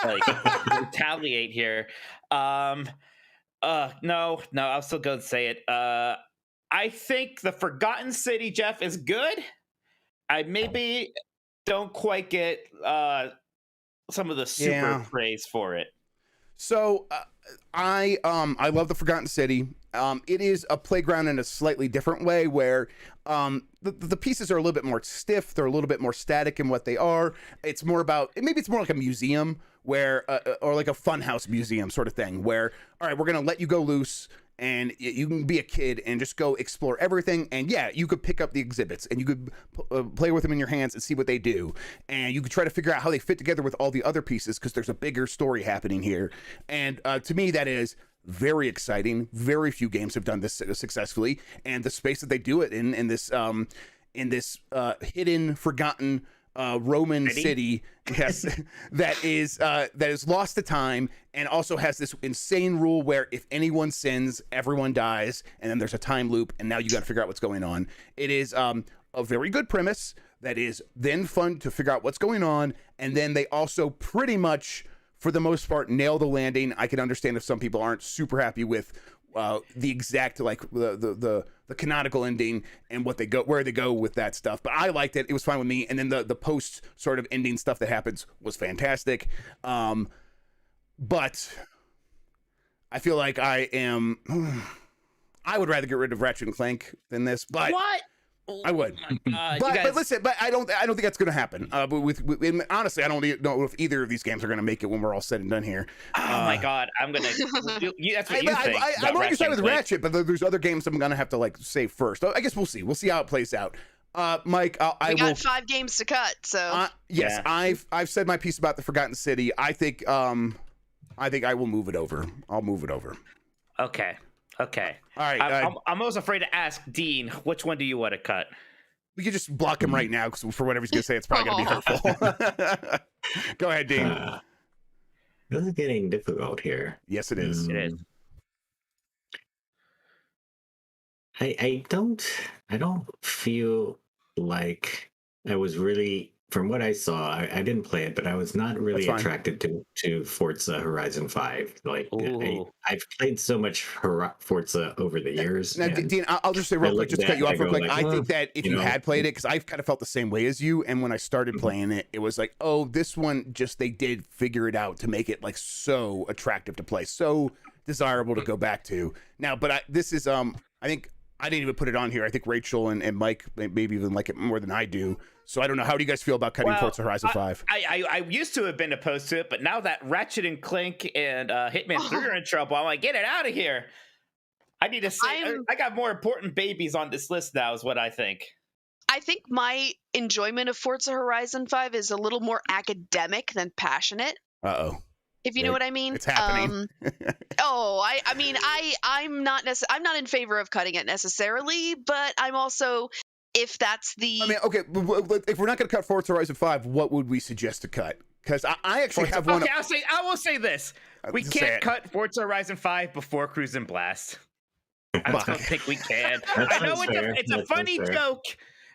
retaliate here. No, I'll still go and say it. I think the Forgotten City, Jeff, is good. I maybe don't quite get some of the super praise for it. So I love the Forgotten City. It is a playground in a slightly different way where the pieces are a little bit more stiff. They're a little bit more static in what they are. It's more about, maybe it's more like a museum where, or like a funhouse museum sort of thing where, all right, we're going to let you go loose and you can be a kid and just go explore everything. And yeah, you could pick up the exhibits and you could play with them in your hands and see what they do. And you could try to figure out how they fit together with all the other pieces because there's a bigger story happening here. And to me, that is very exciting. Very few games have done this successfully. And the space that they do it in this hidden, forgotten Roman city, yes, that is lost to time, and also has this insane rule where if anyone sins, everyone dies, and then there's a time loop, and now you got to figure out what's going on. It is a very good premise that is then fun to figure out what's going on, and then they also pretty much, for the most part, nail the landing. I can understand if some people aren't super happy with the exact, like the canonical ending and where they go with that stuff, but I liked it. It was fine with me. And then the post sort of ending stuff that happens was fantastic. But I feel like I would rather get rid of Ratchet and Clank than this. But what? I would, but listen, but I don't think that's going to happen. But honestly, I don't know if either of these games are going to make it when we're all said and done here. Oh my God, I'm gonna. That's what you think. I'm on your side with Ratchet, but there's other games I'm going to have to save first. I guess we'll see. We'll see how it plays out. Mike, we got 5 games to cut, so yes, yeah. I've said my piece about the Forgotten City. I think I will move it over. I'll move it over. Okay. All right. I'm almost afraid to ask Dean, which one do you want to cut? We could just block him right now because for whatever he's going to say, it's probably going to be hurtful. Go ahead, Dean. This is getting difficult here. Yes, it is. It is. I don't feel like I was really, from what I saw, I didn't play it, but I was not really attracted to Forza Horizon 5. I've played so much Forza over the years. Now, Dean, I'll just say real quick, just to cut you off real quick. I think that if you had played it, because I've kind of felt the same way as you, and when I started playing it, it was like, oh, this one they did figure it out to make it so attractive to play, so desirable to go back to. Now, but this is, I think I didn't even put it on here. I think Rachel and Mike maybe even like it more than I do. So I don't know. How do you guys feel about cutting Forza Horizon 5? I used to have been opposed to it, but now that Ratchet and Clank and Hitman 3 are in trouble, I'm like, get it out of here. I need to say, I got more important babies on this list now, is what I think. I think my enjoyment of Forza Horizon 5 is a little more academic than passionate. Uh-oh. If you know what I mean. It's happening. I'm not in favor of cutting it necessarily, but I'm also, if that's the... I mean, okay, if we're not going to cut Forza Horizon 5, what would we suggest to cut? Because I actually have one... Okay, I will say this. We can't cut Forza Horizon 5 before Cruis'n Blast. I just don't think we can. I know it's a funny joke,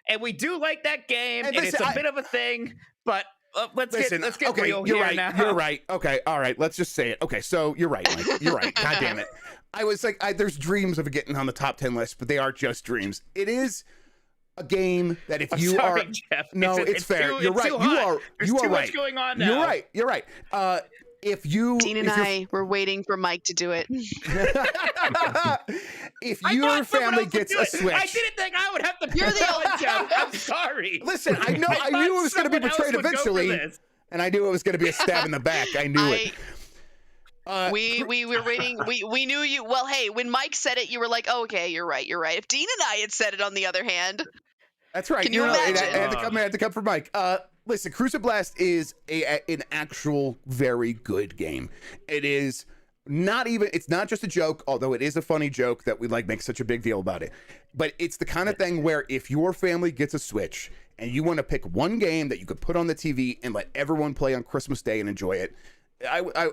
and we do like that game, and it's a bit of a thing, but let's get real you're here right, now. You're right. Okay, all right, let's just say it. Okay, so you're right, Mike. You're right. God damn it. I was like, there's dreams of getting on the top 10 list, but they are just dreams. It is a game that if you are... Jeff. No, it's fair. You're right. You are right. Much going on now. You're right. If you... Dean and I were waiting for Mike to do it. If your family gets a Switch... I didn't think I would have to... You're the only Jeff. I'm sorry. Listen, I knew it was going to be betrayed eventually, and I knew it was going to be a stab in the back. I knew it. We were waiting. We knew you. Well, hey, when Mike said it, you were like, oh, okay, you're right. If Dean and I had said it, on the other hand... That's right. Can you imagine? I had to come for Mike. Listen, Cruis'n Blast is an actual very good game. It is it's not just a joke, although it is a funny joke that we make such a big deal about it. But it's the kind of thing where if your family gets a Switch and you want to pick one game that you could put on the TV and let everyone play on Christmas Day and enjoy it.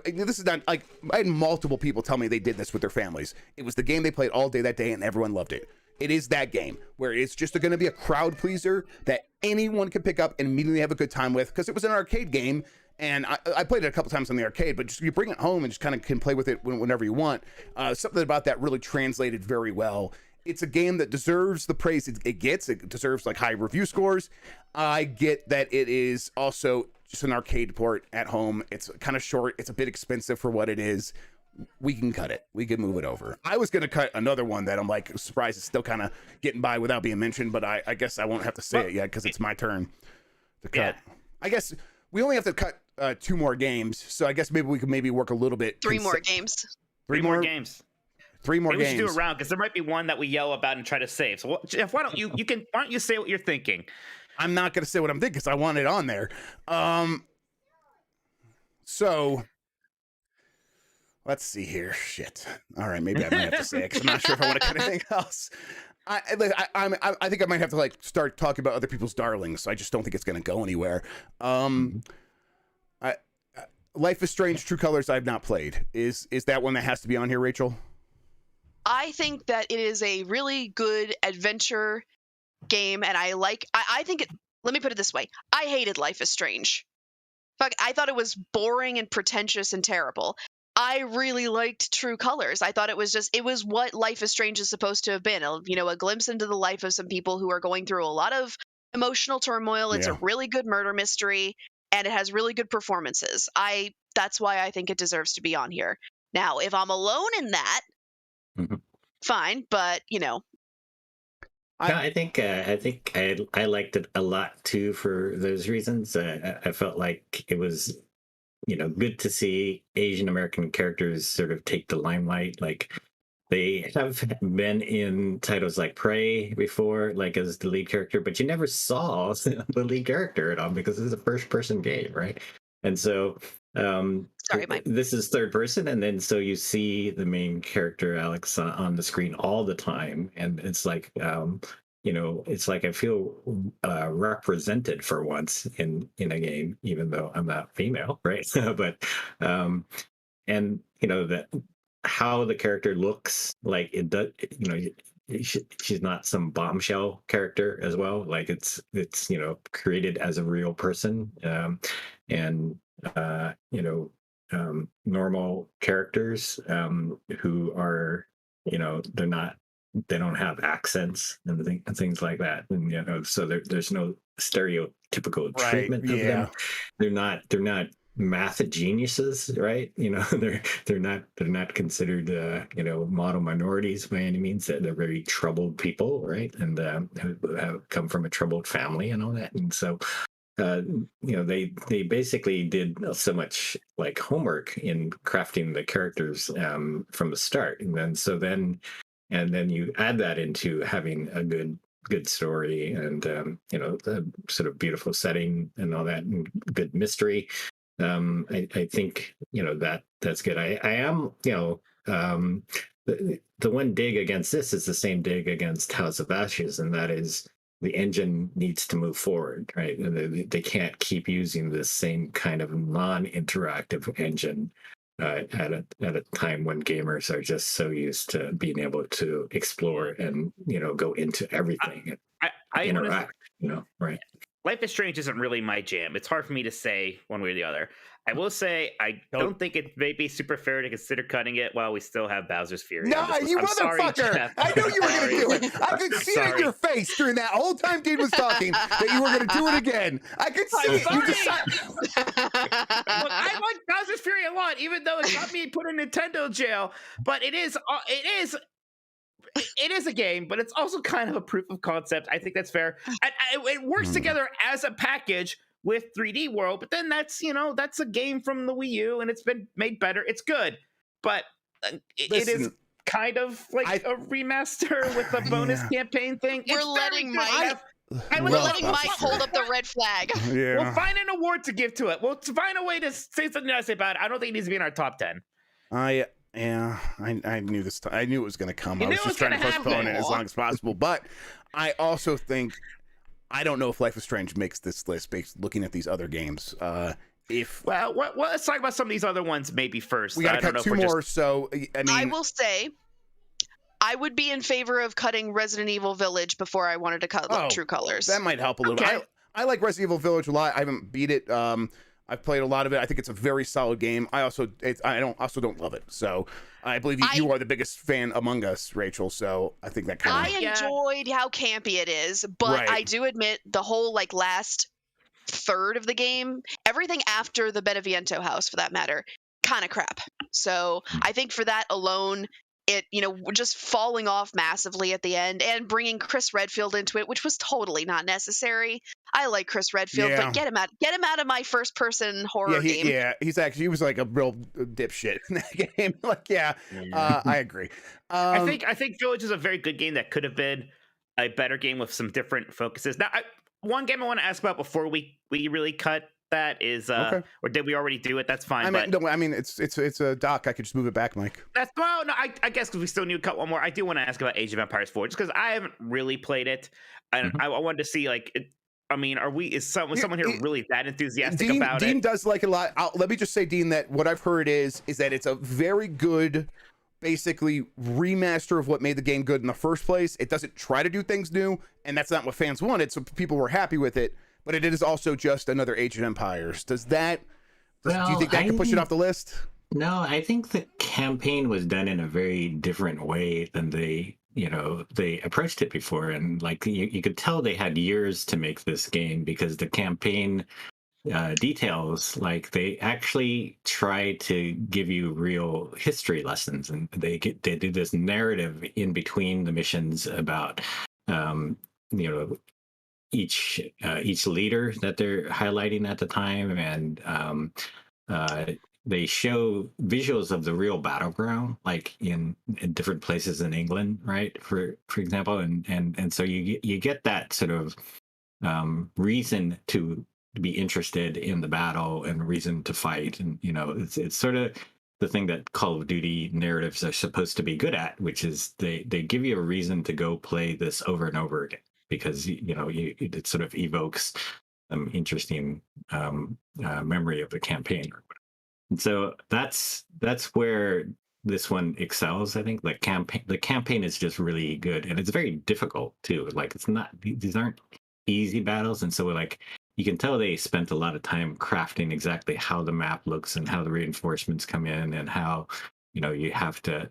This is not like, I had multiple people tell me they did this with their families. It was the game they played all day that day and everyone loved it. It is that game where it's just going to be a crowd pleaser that anyone can pick up and immediately have a good time with, because it was an arcade game, and I played it a couple times on the arcade, but just you bring it home and just kind of can play with it whenever you want. Something about that really translated very well. It's a game that deserves the praise it gets. It deserves high review scores. I get that it is also just an arcade port at home. It's kind of short. It's a bit expensive for what it is. We can cut it. We can move it over. I was going to cut another one that I'm surprised it's still kind of getting by without being mentioned, but I guess I won't have to say it yet because it's my turn to cut. Yeah. I guess we only have to cut 2 more games, so I guess maybe we could work a little bit. 3 more games. 3 more games. 3 more games. We should do a round because there might be one that we yell about and try to save. So Jeff, why don't you say what you're thinking? I'm not going to say what I'm thinking because I want it on there. So let's see here. Shit. All right, maybe I might have to say it because I'm not sure if I want to cut anything else. I think I might have to start talking about other people's darlings. So I just don't think it's going to go anywhere. Life is Strange: True Colors I've not played. Is that one that has to be on here, Rachel? I think that it is a really good adventure game, and I think it. Let me put it this way: I hated Life is Strange. Fuck, I thought it was boring and pretentious and terrible. I really liked True Colors. I thought it was what Life is Strange is supposed to have been. A glimpse into the life of some people who are going through a lot of emotional turmoil. It's a really good murder mystery, and it has really good performances. That's why I think it deserves to be on here. Now, if I'm alone in that, fine, but I think I liked it a lot too for those reasons. I felt like it was, good to see Asian American characters sort of take the limelight. Like they have been in titles like Prey before, as the lead character, but you never saw the lead character at all because it's a first-person game, right? And so sorry, Mike. This is third person, and then so you see the main character Alex on the screen all the time, and it's like it's like I feel represented for once in a game, even though I'm not female, right? But and that how the character looks, like it does, she's not some bombshell character as well. Like it's created as a real person, and normal characters who are they don't have accents and things like that, and so there's no stereotypical treatment of them. They're not math geniuses, right? They're not considered model minorities by any means. They're very troubled people, right? And who have come from a troubled family and all that. And so they basically did so much like homework in crafting the characters from the start, and then you add that into having a good story and the sort of beautiful setting and all that, and good mystery. I think that's good. I am the one dig against this is the same dig against House of Ashes, and that is the engine needs to move forward, right? And they can't keep using the same kind of non-interactive engine at a time when gamers are just so used to being able to explore and go into everything and interact. Right? Life is Strange isn't really my jam. It's hard for me to say one way or the other. I will say I don't think it may be super fair to consider cutting it while we still have Bowser's Fury. No, you motherfucker! I knew you were going to do it. I could see it in your face during that whole time Dean was talking that you were going to do it again. I could see it. You decided. Look, I like Bowser's Fury a lot, even though it got me put in Nintendo jail. But it is a game, but it's also kind of a proof of concept. I think that's fair. It works together as a package with 3D World, but then that's a game from the Wii U, and it's been made better. It's good, but it is kind of like a remaster with a bonus campaign thing. We're letting Mike hold up the red flag. Yeah. We'll find an award to give to it. We'll find a way to say something nice about it. I don't think it needs to be in our top 10. I knew this. I knew it was going to come. I was just trying to postpone it as long as possible. But I also think I don't know if Life is Strange makes this list based looking at these other games. Let's talk about some of these other ones maybe first. We got to cut two more. So I will say, I would be in favor of cutting Resident Evil Village before I wanted to cut True Colors. That might help a little. Okay. I like Resident Evil Village a lot. I haven't beat it. I've played a lot of it. I think it's a very solid game. I don't love it. So I believe you are the biggest fan among us, Rachel. So I think that kind of. I enjoyed how campy it is, but I do admit the whole last third of the game, everything after the Beneviento house, for that matter, kind of crap. So I think for that alone, it just falling off massively at the end and bringing Chris Redfield into it, which was totally not necessary. I like Chris Redfield, but get him out of my first person horror game. Yeah, he was like a real dipshit in that game. I agree. I think Village is a very good game that could have been a better game with some different focuses. Now, one game I want to ask about before we really cut that is or did we already do it? That's fine. It's a doc. I could just move it back, Mike. I guess because we still need to cut one more. I do want to ask about Age of Empires 4 just because I haven't really played it, and I wanted to see is someone here really that enthusiastic about it? Dean does like it a lot. Let me just say, Dean, that what I've heard is that it's a very good, basically remaster of what made the game good in the first place. It doesn't try to do things new, and that's not what fans wanted. So people were happy with it. But it is also just another Age of Empires. Do you think that can push it off the list? No, I think the campaign was done in a very different way than they approached it before. And you could tell they had years to make this game because the campaign details, they actually try to give you real history lessons. And they do this narrative in between the missions about, each leader that they're highlighting at the time, and they show visuals of the real battleground, in different places in England, right? For example, and so you get that sort of reason to be interested in the battle and reason to fight, and it's sort of the thing that Call of Duty narratives are supposed to be good at, which is they give you a reason to go play this over and over again. Because it sort of evokes some interesting memory of the campaign, and so that's where this one excels. I think the campaign is just really good, and it's very difficult too. These aren't easy battles, and so you can tell they spent a lot of time crafting exactly how the map looks and how the reinforcements come in, and how you have to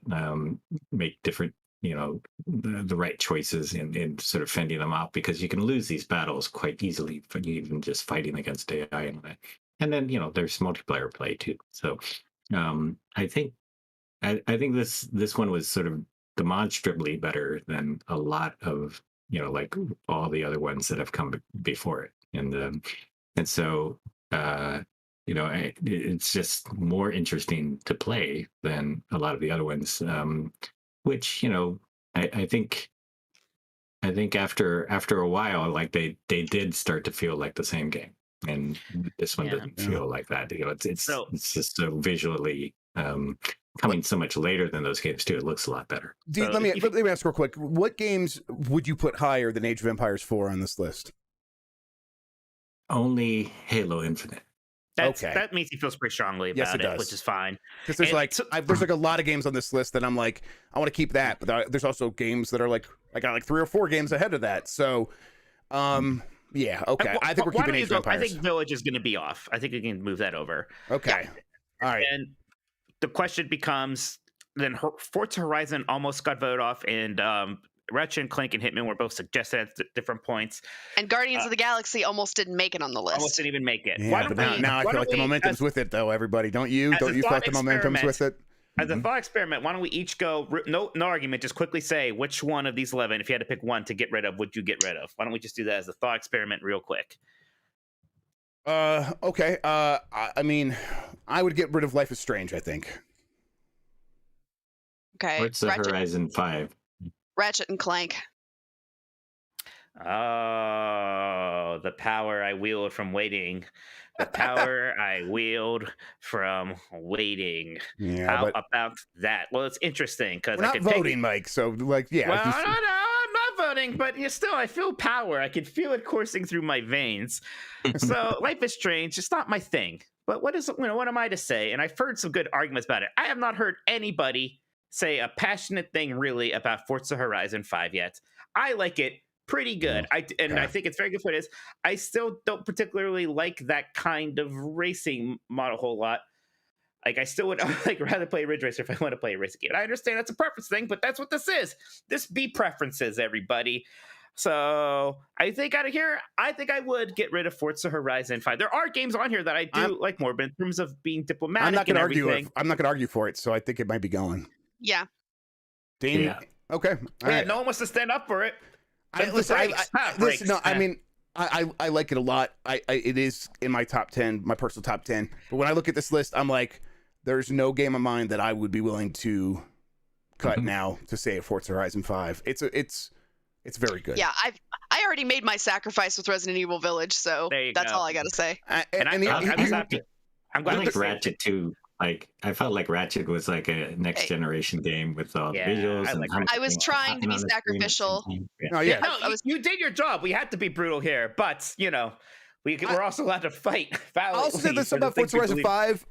make different the right choices in sort of fending them out, because you can lose these battles quite easily, even just fighting against AI and that. and then there's multiplayer play too. So I think this one was sort of demonstrably better than a lot of like all the other ones that have come before it, and so it's just more interesting to play than a lot of the other ones, which I think after a while, like they did start to feel like the same game, and this one doesn't feel like that. It's just so visually coming so much later than those games too. It looks a lot better. Dude, let me ask real quick. What games would you put higher than Age of Empires 4 on this list? Only Halo Infinite. That makes me feel pretty strongly about it, which is fine. Because there's like a lot of games on this list that I'm like, I want to keep that, but there's also games that are like, I got like 3 or 4 games ahead of that. So, yeah, okay. I think we're keeping Age of Empires. I think Village is going to be off. I think we can move that over. Okay, all right. And the question becomes, then Forza Horizon almost got voted off, and Ratchet and Clank and Hitman were both suggested at different points. And Guardians of the Galaxy almost didn't make it on the list. Almost didn't even make it. Yeah, but now I feel like the momentum's with it, though, everybody. Don't you? Don't you feel like the momentum's with it? As a thought experiment, why don't we each go, no argument, just quickly say which one of these 11, if you had to pick one to get rid of, would you get rid of? Why don't we just do that as a thought experiment real quick? Okay. I mean, I would get rid of Life is Strange, I think. Okay. What's the Horizon 5? Ratchet and Clank. Oh, the power I wield from waiting. The power I wield from waiting. Yeah, How about that? Well, it's interesting because we're not voting, Mike. So, like, yeah. Well, no, I'm not voting, but still, I feel power. I can feel it coursing through my veins. So, Life is Strange. It's not my thing. But what am I to say? And I've heard some good arguments about it. I have not heard anybody say a passionate thing really about Forza Horizon 5 yet. I like it pretty good. I think it's very good for it is. I still don't particularly like that kind of racing model a whole lot. Like, I still would rather play Ridge Racer if I want to play a racing game. And I understand that's a preference thing, but that's what this is. This be preferences, everybody. So I think out of here, I think I would get rid of Forza Horizon 5. There are games on here that I do like more, but in terms of being diplomatic, I'm not going to argue for it. So I think it might be going. Yeah. Dean. Yeah. Okay. Right. No one wants to stand up for it. I mean, I like it a lot. It is in my top 10, my personal top 10. But when I look at this list, I'm like, there's no game of mine that I would be willing to cut now to say Forza Horizon 5. It's very good. Yeah, I already made my sacrifice with Resident Evil Village, so that's all I got to say. I'm glad I like Ratchet too. Like, I felt like Ratchet was like a next generation game with all the visuals. I was trying to be sacrificial. You did your job. We had to be brutal here, but we're also allowed to fight. I also said this about Forza Horizon 5.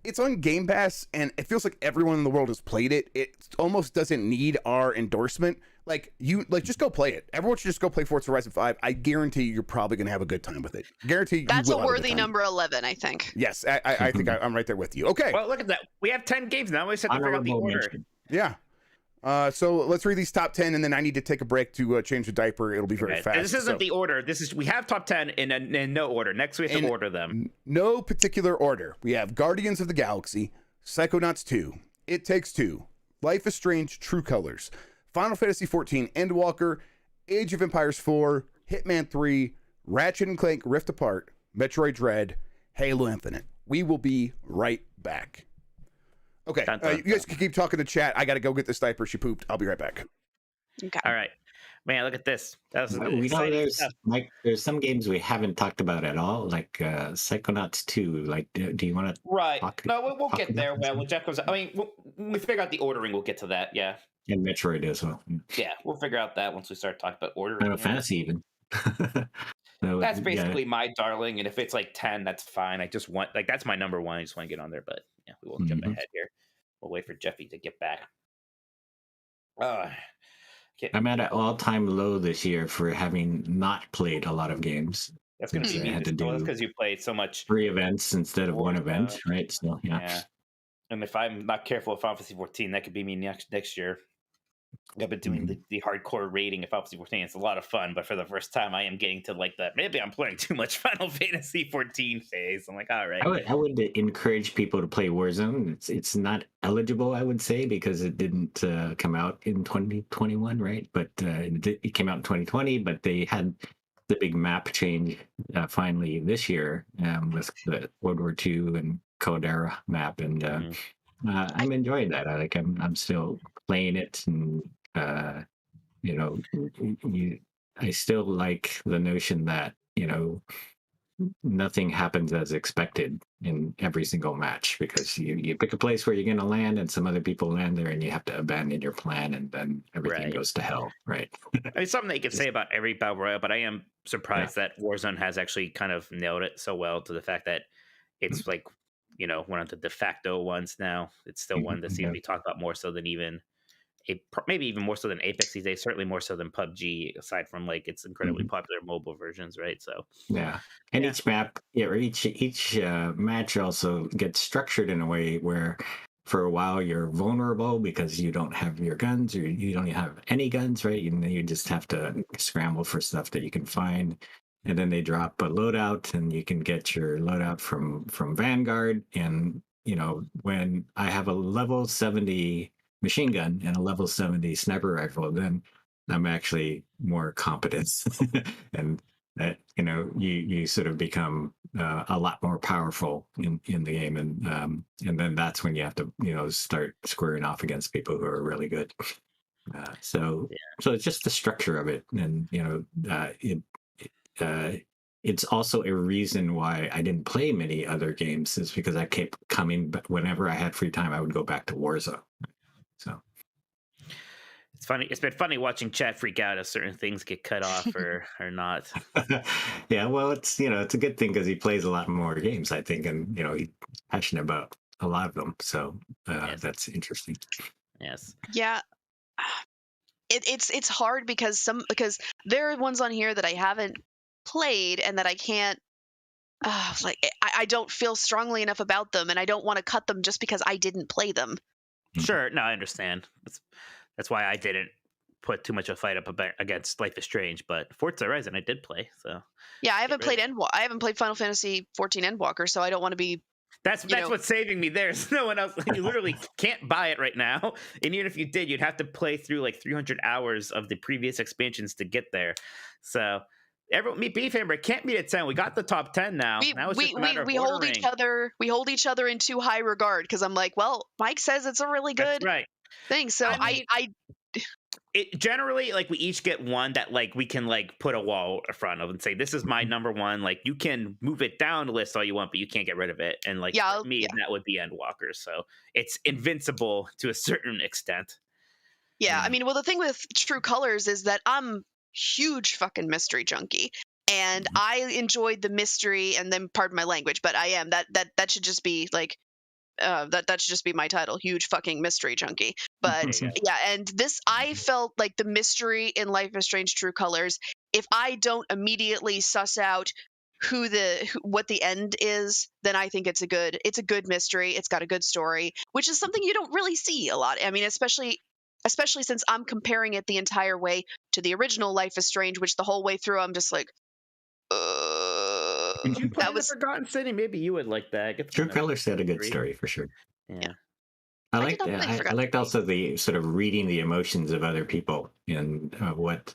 It's on Game Pass, and it feels like everyone in the world has played it. It almost doesn't need our endorsement. Just go play it. Everyone should just go play Forza Horizon 5. I guarantee you're probably going to have a good time with it. Guarantee that's a worthy number 11, I think. Yes, I think I'm right there with you. Okay. Well, look at that. We have 10 games now. We just have to figure out the order. Yeah. So let's read these top 10, and then I need to take a break to change the diaper. It'll be very fast. This isn't the order. We have top 10 in no order. Next, we have to order them. No particular order. We have Guardians of the Galaxy, Psychonauts 2, It Takes Two, Life is Strange, True Colors, Final Fantasy XIV, Endwalker, Age of Empires 4, Hitman 3, Ratchet and Clank Rift Apart, Metroid Dread, Halo Infinite. We will be right back. Okay, you guys can keep talking to chat. I got to go get this diaper. She pooped. I'll be right back. Okay. All right. Man, look at this. That was there's some games we haven't talked about at all, like Psychonauts 2. Like, do you want to? Right. No, we'll get there. Well, Jeff goes. I mean, when we figure out the ordering, we'll get to that. Yeah. And Metroid as well. Yeah, we'll figure out that once we start talking about ordering. Final Fantasy even. So, that's basically my darling, and if it's like 10, that's fine. I just want that's my number one. I just want to get on there, but yeah, we won't jump ahead here. We'll wait for Jeffy to get back. I'm at an all-time low this year for having not played a lot to That's going to be because you played so much. 3 events instead of 1 event, right? So yeah. And if I'm not careful with Final Fantasy 14, that could be me next year. I've been doing the hardcore rating of Final Fantasy 14. It's a lot of fun, but for the first time, I am getting to like that. Maybe I'm playing too much Final Fantasy 14 phase. I'm like, all right. I would encourage people to play Warzone. It's not eligible, I would say, because it didn't come out in 2021, right? But it came out in 2020. But they had the big map change finally this year with the World War II and Caldera map, and I'm enjoying that. I'm still playing it, and you know, I still like the notion that nothing happens as expected in every single match, because you pick a place where you're going to land and some other people land there and you have to abandon your plan, and then everything goes to hell, right? I mean, something that you could say about every battle royale, but I am surprised that Warzone has actually kind of nailed it so well, to the fact that it's like, one of the de facto ones now. It's still one that seems to be talked about more so than maybe even more so than Apex these days, certainly more so than PUBG, aside from like its incredibly popular mobile versions, right? So and each map, or each match also gets structured in a way where for a while you're vulnerable because you don't have your guns, or you don't have any guns, right? You just have to scramble for stuff that you can find, and then they drop a loadout, and you can get your loadout from Vanguard. And when I have a level 70 machine gun and a level 70 sniper rifle, then I'm actually more competent. And that you sort of become a lot more powerful in the game, and then that's when you have to start squaring off against people who are really good. So it's just the structure of it, and it's also a reason why I didn't play many other games, is because I kept coming, but whenever I had free time, I would go back to Warzone. So it's funny. It's been funny watching chat freak out as certain things get cut off or not. Yeah, well, it's it's a good thing because he plays a lot more games, I think, and he's passionate about a lot of them. So that's interesting. Yes. Yeah. It's hard because there are ones on here that I haven't played and that I can't I don't feel strongly enough about them, and I don't want to cut them just because I didn't play them. Sure, no, I understand. That's why I didn't put too much of a fight up against Life is Strange, but Forza Horizon I did play. So yeah, I haven't played Final Fantasy 14 Endwalker, so I don't want to be. That's what's saving me. There's no one else. You literally can't buy it right now, and even if you did, you'd have to play through like 300 hours of the previous expansions to get there. So. Me Beef Hammer can't meet at 10. We got the top 10 now. We hold each other. We hold each other in too high regard, because I'm like, well, Mike says it's a really good thing. So it generally, like, we each get one that like we can like put a wall in front of and say, this is my number one. Like, you can move it down the list all you want, but you can't get rid of it. And like for me, that would be Endwalker. So it's invincible to a certain extent. Yeah, I mean, well, the thing with True Colors is that I'm huge fucking mystery junkie, and I enjoyed the mystery, and then pardon my language, but I am that should just be like that should just be my title, huge fucking mystery junkie. But and this, I felt like the mystery in Life is Strange True Colors, if I don't immediately suss out what the end is, then I think it's a good mystery. It's got a good story, which is something you don't really see a lot. I mean, especially since I'm comparing it the entire way to the original Life is Strange, which the whole way through I'm just like, Did you play The Forgotten City? Maybe you would like that. True Colors had a good story for sure. Yeah. I liked also the sort of reading the emotions of other people, and what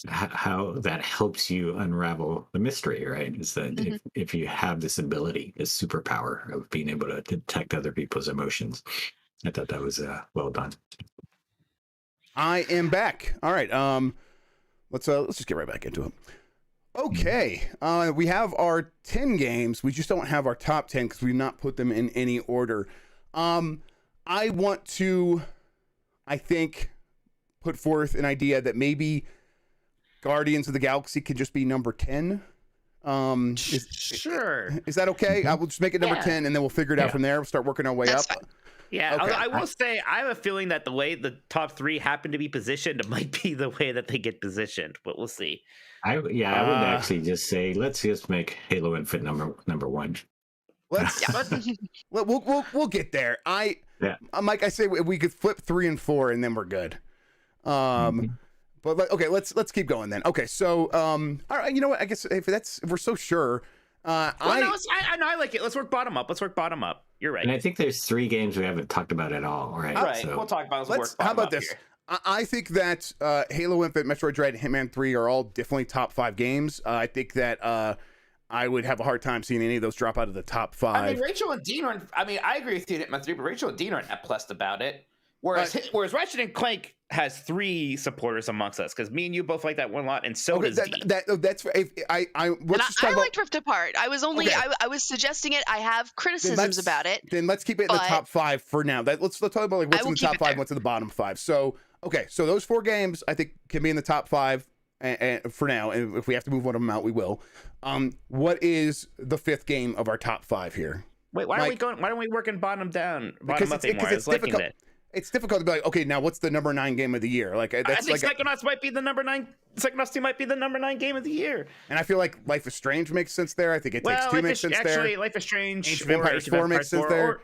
how that helps you unravel the mystery, right? Is that if you have this ability, this superpower of being able to detect other people's emotions. I thought that was well done. I am back. All right. Let's just get right back into it. Okay. We have our 10 games. We just don't have our top 10 because we've not put them in any order. I want to, I think, put forth an idea that maybe Guardians of the Galaxy could just be number 10. Sure. Is that okay? I will just make it number 10, and then we'll figure it out from there. We'll start working our way up. Fine. Yeah, okay. I will say I have a feeling that the way the top 3 happen to be positioned, it might be the way that they get positioned, but we'll see. I would actually just say let's just make Halo Infinite number 1. We'll get there. Yeah. Mike, I say we could flip 3 and 4, and then we're good. But okay, let's keep going then. Okay, so all right, you know what? I guess if we're so sure, I like it. Let's work bottom up. You're right. And I think there's 3 games we haven't talked about at all, right? Right. So, We'll talk about. How about this? I think that Halo Infinite, Metroid Dread, and Hitman 3 are all definitely top 5 games. I think that I would have a hard time seeing any of those drop out of the top 5. I mean, Rachel and Dean are. I mean, I agree with you, Hitman 3, but Rachel and Dean aren't plus about it. Whereas Ratchet and Clank has 3 supporters amongst us, because me and you both like that one lot, and so does Dean. That's I liked Rift Apart. I was only I was suggesting it. I have criticisms about it. Then let's keep it in the top 5 for now. Let's talk about like what's in the top 5, what's in the bottom 5. So so those 4 games I think can be in the top 5 and for now. And if we have to move one of them out, we will. What is the 5th game of our top 5 here? Wait, why don't we work in bottom down, because up anymore? It's difficult. It's difficult to be like, okay, now what's the number 9 game of the year? Like that's I think Psychonauts might be the number 9. Psychonauts 2 might be the number 9 game of the year. And I feel like Life is Strange makes sense there. I think It Takes Two makes sense there. Actually, Life is Strange. Ancient Empires 4 makes sense there.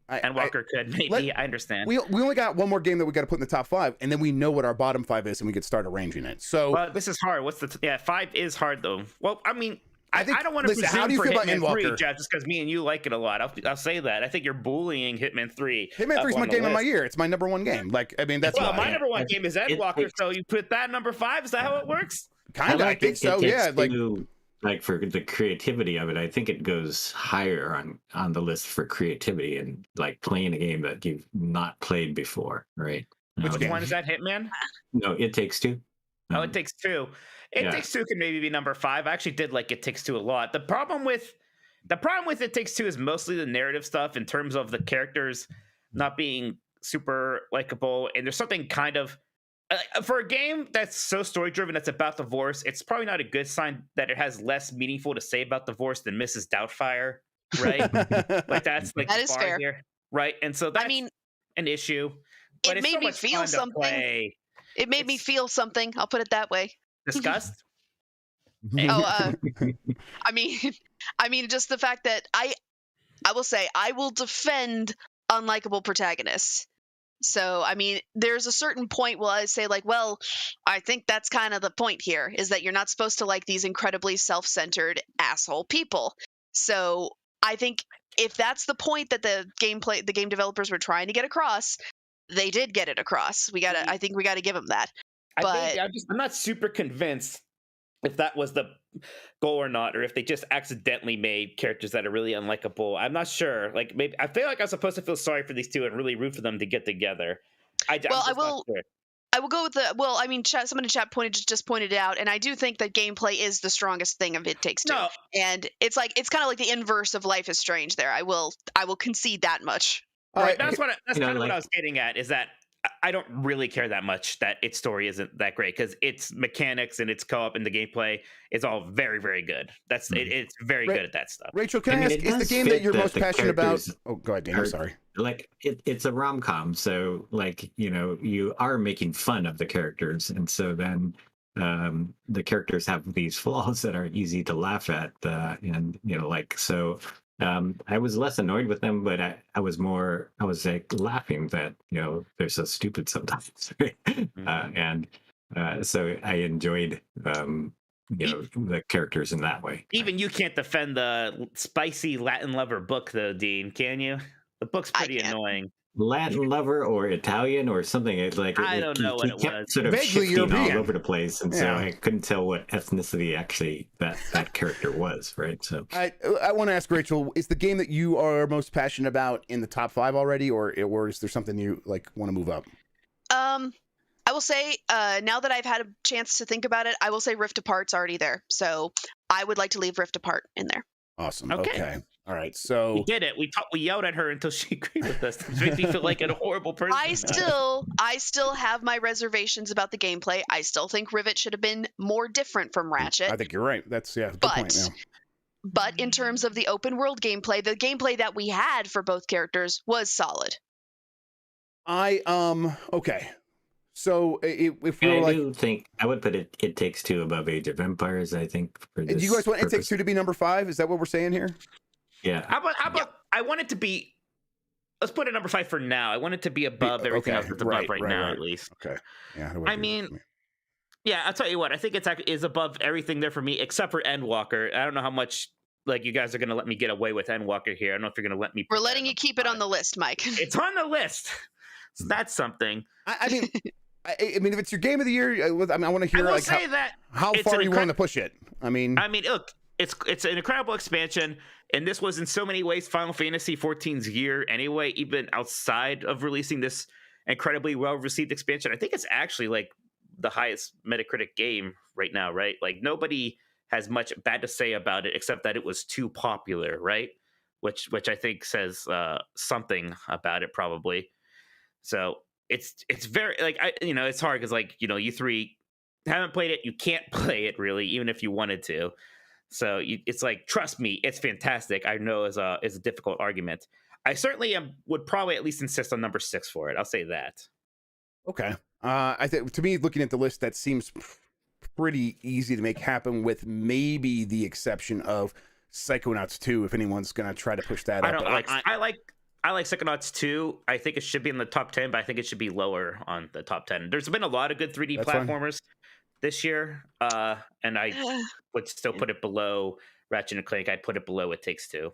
And Walker could maybe. I understand. We only got one more game that we got to put in the top 5, and then we know what our bottom 5 is, and we could start arranging it. So this is hard. 5 is hard though. Well, I mean, I don't want to presume how do you for feel about Hitman 3, Endwalker? Jeff, just because me and you like it a lot. I'll say that. I think you're bullying Hitman 3. Hitman 3 is my game of my year. It's my number 1 game. Like, I mean, that's my number 1 game is Endwalker. So you put that number 5. Is that how it works? Kind of. I think so. Yeah. Like for the creativity of it, I think it goes higher on the list for creativity and like playing a game that you've not played before, right? Which one is that? Hitman? No, It Takes Two. It Takes Two. It Takes Two can maybe be number 5. I actually did like It Takes Two a lot. The problem with It Takes Two is mostly the narrative stuff in terms of the characters not being super likable, and there's something kind of for a game that's so story driven, that's about divorce. It's probably not a good sign that it has less meaningful to say about divorce than Mrs. Doubtfire, right? Like that's like that is fair, here, right? And so that's an issue. But it made me feel something. It made me feel something. I'll put it that way. Disgust. I mean, just the fact that I will say I will defend unlikable protagonists. So, I mean, there's a certain point where I say, like, well, I think that's kind of the point here, is that you're not supposed to like these incredibly self-centered asshole people. So I think if that's the point that the game developers were trying to get across, they did get it across. I think we gotta give them that. But I'm not super convinced if that was the goal or not, or if they just accidentally made characters that are really unlikable. I'm not sure. Like, maybe I feel like I'm supposed to feel sorry for these two and really root for them to get together. I will go with someone in chat just pointed it out, and I do think that gameplay is the strongest thing of It Takes Two. No. And it's kind of like the inverse of Life is Strange there. I will concede that much. Right. That's what I was getting at, is that I don't really care that much that its story isn't that great, because its mechanics and its co-op and the gameplay is all very, very good. It's very good at that stuff. Rachel, can I ask, is the game that you're most passionate about? Oh, go ahead, Dan. I'm sorry. Like it's a rom-com, so like, you know, you are making fun of the characters, and so then the characters have these flaws that are easy to laugh at, and you know, like, so. I was less annoyed with them, but I was like laughing that, you know, they're so stupid sometimes. And so I enjoyed, you know, the characters in that way. Even you can't defend the spicy Latin lover book though, Dean, can you? The book's pretty annoying. Latin lover or Italian or something. It's like I don't know what it was. Sort of shifting all over the place, and so I couldn't tell what ethnicity actually that character was. Right. So I want to ask Rachel: is the game that you are most passionate about in the top 5 already, or is there something you like want to move up? I will say now that I've had a chance to think about it, I will say Rift Apart's already there. So I would like to leave Rift Apart in there. Awesome. Okay. All right. So we did it. We yelled at her until she agreed with us. It makes me feel like a horrible person. I still have my reservations about the gameplay. I still think Rivet should have been more different from Ratchet. I think you're right. That's good point. Yeah. But in terms of the open world gameplay, the gameplay that we had for both characters was solid. Okay. So if we I do think I would put It Takes Two above Age of Empires. I think. For this do you guys want It Takes Two to be number 5? Is that what we're saying here? Yeah. How about I want it to be let's put it number 5 for now. I want it to be above everything else that's above right now, at least. Okay. Yeah. How do I do mean, that for me? yeah, I'll tell you what. I think is above everything there for me, except for Endwalker. I don't know how much like you guys are gonna let me get away with Endwalker here. I don't know if you're gonna let me. We're Put that letting in you keep it on the list, Mike. It's on the list. So that's something. I mean, I mean, if it's your game of the year, I want to hear like how far you want to push it. I mean, look, it's an incredible expansion, and this was in so many ways Final Fantasy XIV's year anyway. Even outside of releasing this incredibly well-received expansion, I think it's actually like the highest Metacritic game right now, right? Like nobody has much bad to say about it except that it was too popular, right? Which I think says something about it probably. So it's very like it's hard because like you three haven't played it, you can't play it really, even if you wanted to. So it's like, trust me, it's fantastic. I know is a difficult argument. I certainly would probably at least insist on number 6 for it. I'll say that. Okay. I think to me, looking at the list, that seems pretty easy to make happen, with maybe the exception of Psychonauts 2. If anyone's gonna try to push that up, I like Psychonauts 2. I think it should be in the top 10, but I think it should be lower on the top 10. There's been a lot of good 3D platformers this year, and I would still put it below Ratchet and Clank. I'd put it below It Takes Two.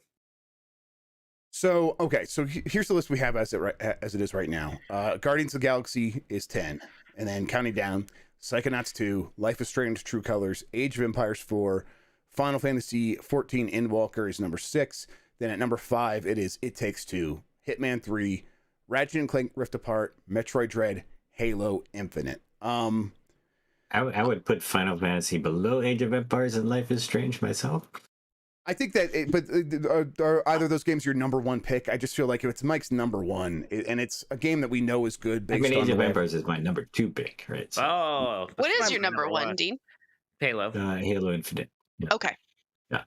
So okay, so here's the list we have as it is right now. Guardians of the Galaxy is 10, and then counting down: Psychonauts 2, Life is Strange: True Colors, Age of Empires 4, Final Fantasy 14 Endwalker is number 6. Then at number 5, it is It Takes Two, Hitman 3, Ratchet and Clank Rift Apart, Metroid Dread, Halo Infinite. I would put Final Fantasy below Age of Empires and Life is Strange myself. I think that, are either of those games your number 1 pick? I just feel like if it's Mike's number 1, and it's a game that we know is good. Age of Empires is my number 2 pick, right? So, what is your number 1, Dean? Halo. Halo Infinite. Yeah. Okay. Yeah.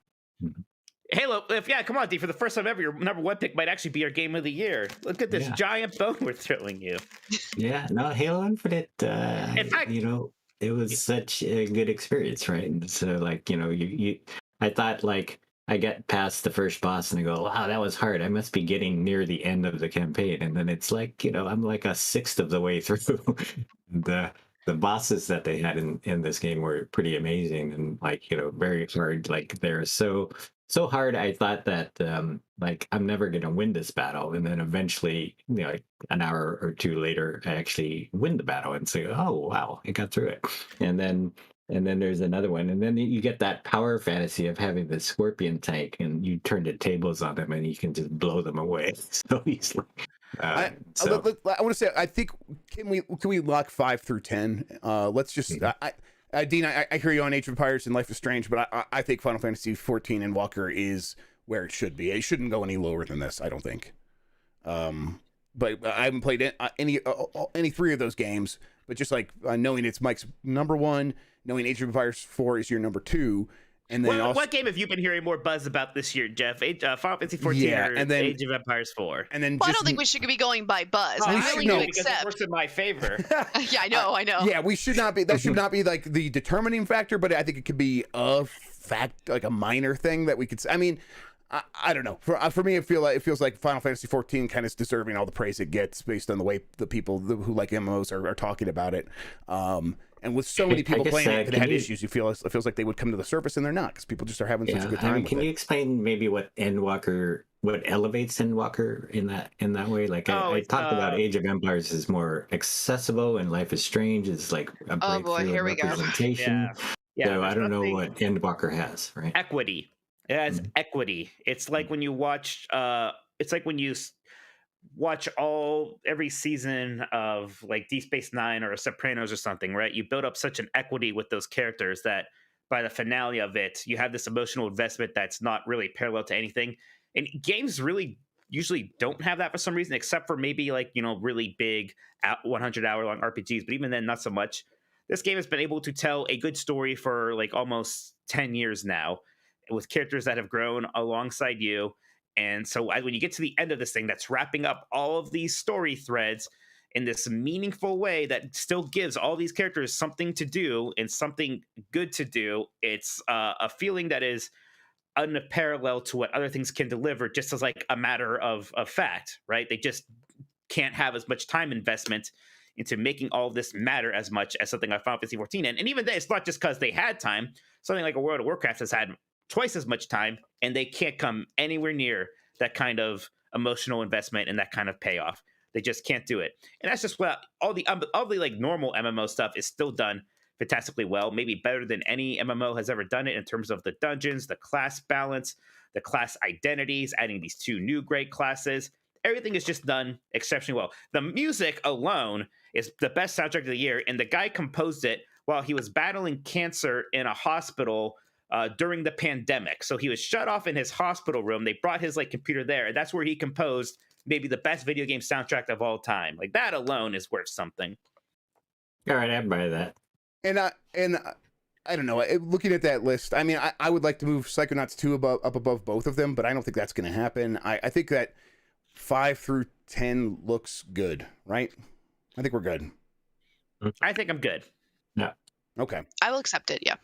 Halo, come on, D. For the first time ever, your number 1 pick might actually be your game of the year. Look at this giant bone we're throwing you. Yeah, no, Halo Infinite. In fact, it was such a good experience, right? And so, like, I thought, like, I get past the first boss and I go, wow, that was hard. I must be getting near the end of the campaign, and then it's like, I'm like a sixth of the way through. The bosses that they had in this game were pretty amazing, and like very hard. Like they're so hard. I thought that like I'm never gonna win this battle, and then eventually, like an hour or two later, I actually win the battle and say, oh wow, I got through it. And then there's another one, and then you get that power fantasy of having the scorpion tank, and you turn the tables on them, and you can just blow them away so easily. I want to say, I think can we lock 5 through 10? Let's just Dean, I hear you on Age of Empires and Life is Strange, but I think Final Fantasy 14 Endwalker is where it should be. It shouldn't go any lower than this, I don't think. But I haven't played any 3 of those games. But just like knowing it's Mike's number 1, knowing Age of Empires 4 is your number 2. And then what game have you been hearing more buzz about this year, Jeff? Final Fantasy 14 or and then, Age of Empires 4? And then I don't think we should be going by buzz. I really do, because it works in my favor. Yeah, I know. Yeah, we should not be. That should not be like the determining factor, but I think it could be a fact, like a minor thing that we could. I mean, I don't know. For me, it feels like Final Fantasy 14 kind of is deserving all the praise it gets based on the way the people who like MMOs are talking about it. And with so many people playing it that had issues, it feels like they would come to the surface, and they're not, because people just are having such a good time. Can you explain maybe what elevates Endwalker in that way? Like I talked about Age of Empires is more accessible, and Life is Strange is like a breakthrough in representation. Yeah. So I don't know what Endwalker has, right? Equity. It has equity. It's like when you watch. It's like when you watch every season of like Deep Space Nine or Sopranos or something, right? You build up such an equity with those characters that by the finale of it, you have this emotional investment that's not really parallel to anything. And games really usually don't have that for some reason, except for maybe like, really big 100-hour long RPGs. But even then, not so much. This game has been able to tell a good story for like almost 10 years now, with characters that have grown alongside you. And so when you get to the end of this thing that's wrapping up all of these story threads in this meaningful way that still gives all these characters something to do and something good to do, it's a feeling that is unparalleled to what other things can deliver, just as like a matter of fact, right? They just can't have as much time investment into making all of this matter as much as something like Final Fantasy 14. And even then, it's not just because they had time. Something like a World of Warcraft has had twice as much time, and they can't come anywhere near that kind of emotional investment and that kind of payoff. They just can't do it. And that's just what all the like normal MMO stuff is still done fantastically well, maybe better than any MMO has ever done it in terms of the dungeons, the class balance, the class identities, adding these 2 new great classes. Everything is just done exceptionally well. The music alone is the best soundtrack of the year, and the guy composed it while he was battling cancer in a hospital during the pandemic. So he was shut off in his hospital room. They brought his like computer there, and that's where he composed maybe the best video game soundtrack of all time. Like that alone is worth something. All right, I buy that. And I don't know. Looking at that list, I mean, I would like to move Psychonauts 2 up above both of them, but I don't think that's going to happen. I think that 5 through 10 looks good, right? I think we're good. I think I'm good. Yeah. Okay. I will accept it. Yeah.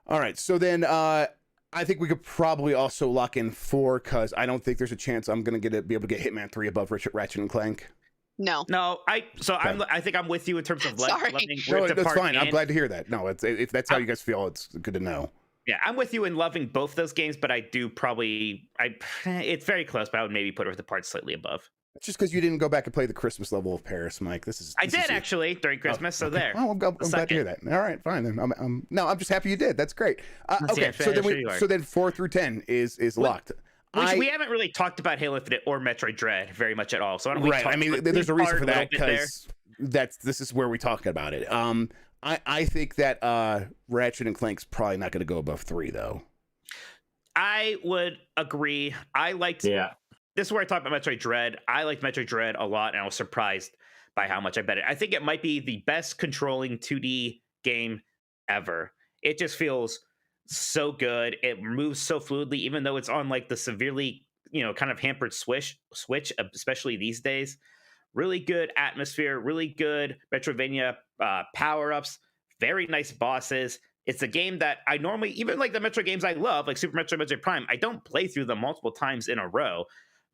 All right. So then I think we could probably also lock in 4 because I don't think there's a chance I'm going to be able to get Hitman 3 above Ratchet and Clank. No. I think I'm with you in terms of loving No, Rift that's Apart fine. I'm glad to hear that. No, if that's how you guys feel, it's good to know. Yeah, I'm with you in loving both those games, but I do it's very close, but I would maybe put Rift Apart slightly above. It's just because you didn't go back and play the Christmas level of Paris, Mike. I did actually during Christmas, so there. Oh, I'm glad to hear that. All right, fine then. I'm just happy you did. That's great. Okay, so then 4 through 10 is locked. We haven't really talked about Halo Infinite or Metroid Dread very much at all. So I mean, there's a reason for that because this is where we talk about it. I think that Ratchet and Clank's probably not going to go above 3 though. I would agree. This is where I talk about Metroid Dread. I liked Metroid Dread a lot, and I was surprised by how much I bet it. I think it might be the best controlling 2D game ever. It just feels so good. It moves so fluidly, even though it's on like the severely, kind of hampered switch, especially these days. Really good atmosphere, really good Metroidvania power-ups, very nice bosses. It's a game that I normally, even like the Metroid games I love, like Super Metroid, Metroid Prime, I don't play through them multiple times in a row.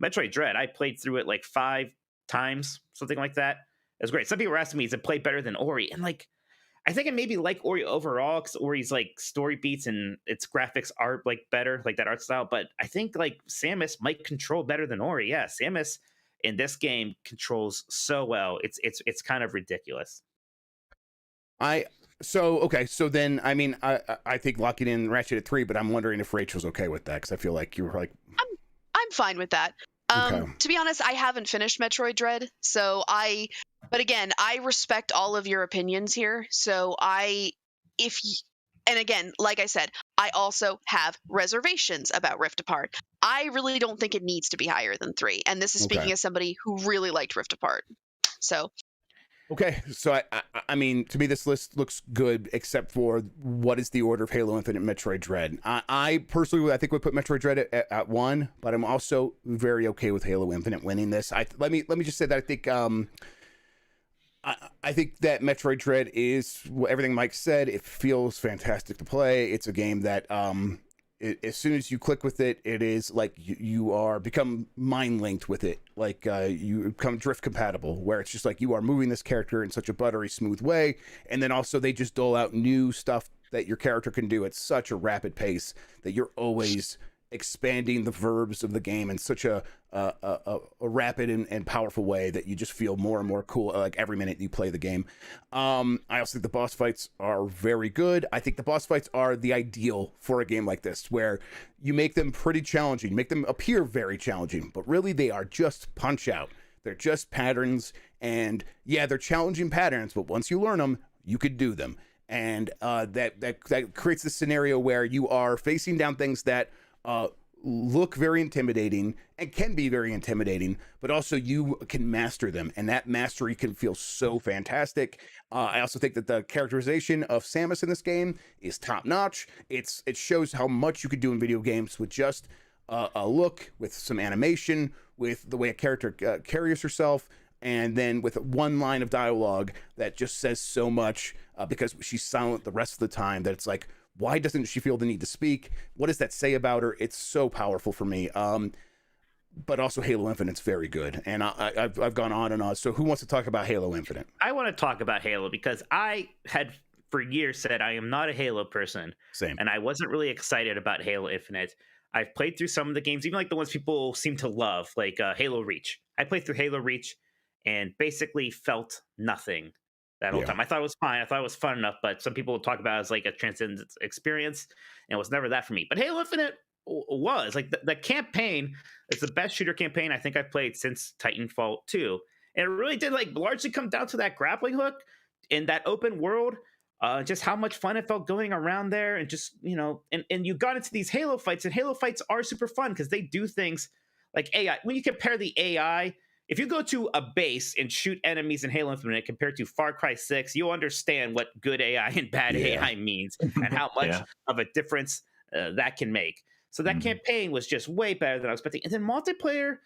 Metroid Dread, I played through it like 5 times, something like that. It was great. Some people were asking me, is it play better than Ori? And like, I think I maybe like Ori overall because Ori's like story beats and its graphics are like better, like that art style. But I think like Samus might control better than Ori. Yeah, Samus in this game controls so well. It's kind of ridiculous. So then I mean I think locking in Ratchet at 3, but I'm wondering if Rachel's okay with that because I feel like you were like I'm fine with that. Okay. To be honest, I haven't finished Metroid Dread, but again, I respect all of your opinions here. So and again, like I said, I also have reservations about Rift Apart. I really don't think it needs to be higher than 3. And this is speaking as somebody who really liked Rift Apart. So. Okay, so I mean, to me, this list looks good, except for what is the order of Halo Infinite, Metroid Dread. I personally, I think would put Metroid Dread at 1, but I'm also very okay with Halo Infinite winning this. Let me just say that I think I think that Metroid Dread is everything Mike said. It feels fantastic to play. It's a game that as soon as you click with it, it is like you are become mind linked with it. Like you become drift compatible, where it's just like you are moving this character in such a buttery smooth way. And then also they just dole out new stuff that your character can do at such a rapid pace that you're always expanding the verbs of the game in such a rapid and powerful way that you just feel more and more cool like every minute you play the game. I also think the boss fights are very good. I think the boss fights are the ideal for a game like this, where you make them pretty challenging, make them appear very challenging, but really they are just punch out. They're just patterns, and yeah, they're challenging patterns, but once you learn them, you could do them. And that creates this scenario where you are facing down things that look very intimidating and can be very intimidating, but also you can master them, and that mastery can feel so fantastic. I also think that the characterization of Samus in this game is top notch. It shows how much you could do in video games with just a look, with some animation, with the way a character carries herself, and then with one line of dialogue that just says so much because she's silent the rest of the time that it's like, Why doesn't she feel the need to speak? What does that say about her? It's so powerful for me. But also Halo Infinite's very good, and I've gone on and on. So who wants to talk about Halo Infinite? I want to talk about Halo because I had for years said I am not a Halo person. Same. And I wasn't really excited about Halo Infinite. I've played through some of the games, even like the ones people seem to love, like Halo Reach. I played through Halo Reach and basically felt nothing that whole time. I thought it was fine. I thought it was fun enough, but some people talk about it as like a transcendent experience, and it was never that for me. But Halo Infinite was like the campaign is the best shooter campaign I think I've played since Titanfall 2. And it really did like largely come down to that grappling hook in that open world. Just how much fun it felt going around there, and just, you know, and you got into these Halo fights, and Halo fights are super fun because they do things like AI. When you compare the AI, if you go to a base and shoot enemies in Halo Infinite compared to Far Cry 6, you'll understand what good AI and bad AI means and how much of a difference that can make. So that campaign was just way better than I was expecting. And then multiplayer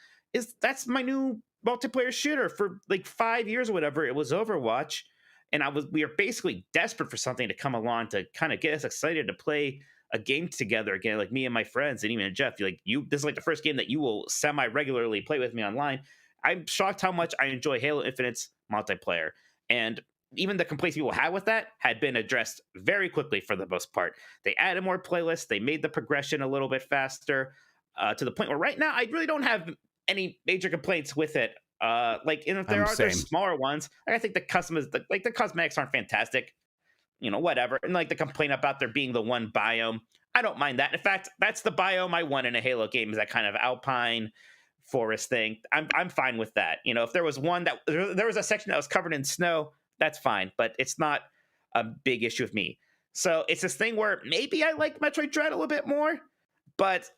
that's my new multiplayer shooter for like 5 years or whatever. It was Overwatch. And we were basically desperate for something to come along to kind of get us excited to play a game together again, like me and my friends, and even Jeff. This is like the first game that you will semi-regularly play with me online. I'm shocked how much I enjoy Halo Infinite's multiplayer, and even the complaints people had with that had been addressed very quickly for the most part. They added more playlists, they made the progression a little bit faster, to the point where right now I really don't have any major complaints with it. If there are there's smaller ones, I think the the cosmetics aren't fantastic, you know, whatever. And like the complaint about there being the one biome, I don't mind that. In fact, that's the biome I want in a Halo game, is that kind of alpine forest thing. I'm fine with that. You know, if there was one that there was a section that was covered in snow, that's fine, but it's not a big issue with me. So it's this thing where maybe I like Metroid Dread a little bit more, but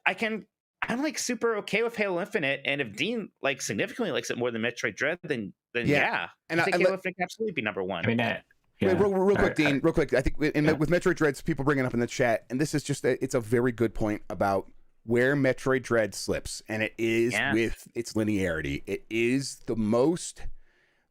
I'm like super okay with Halo Infinite, and if Dean like significantly likes it more than Metroid Dread, then yeah. And I think Halo Infinite can absolutely be number one. I mean, real quick, Dean, real quick. I think with Metroid Dread, people bringing up in the chat, and this is just it's a very good point about where Metroid Dread slips, and it is with its linearity. It is the most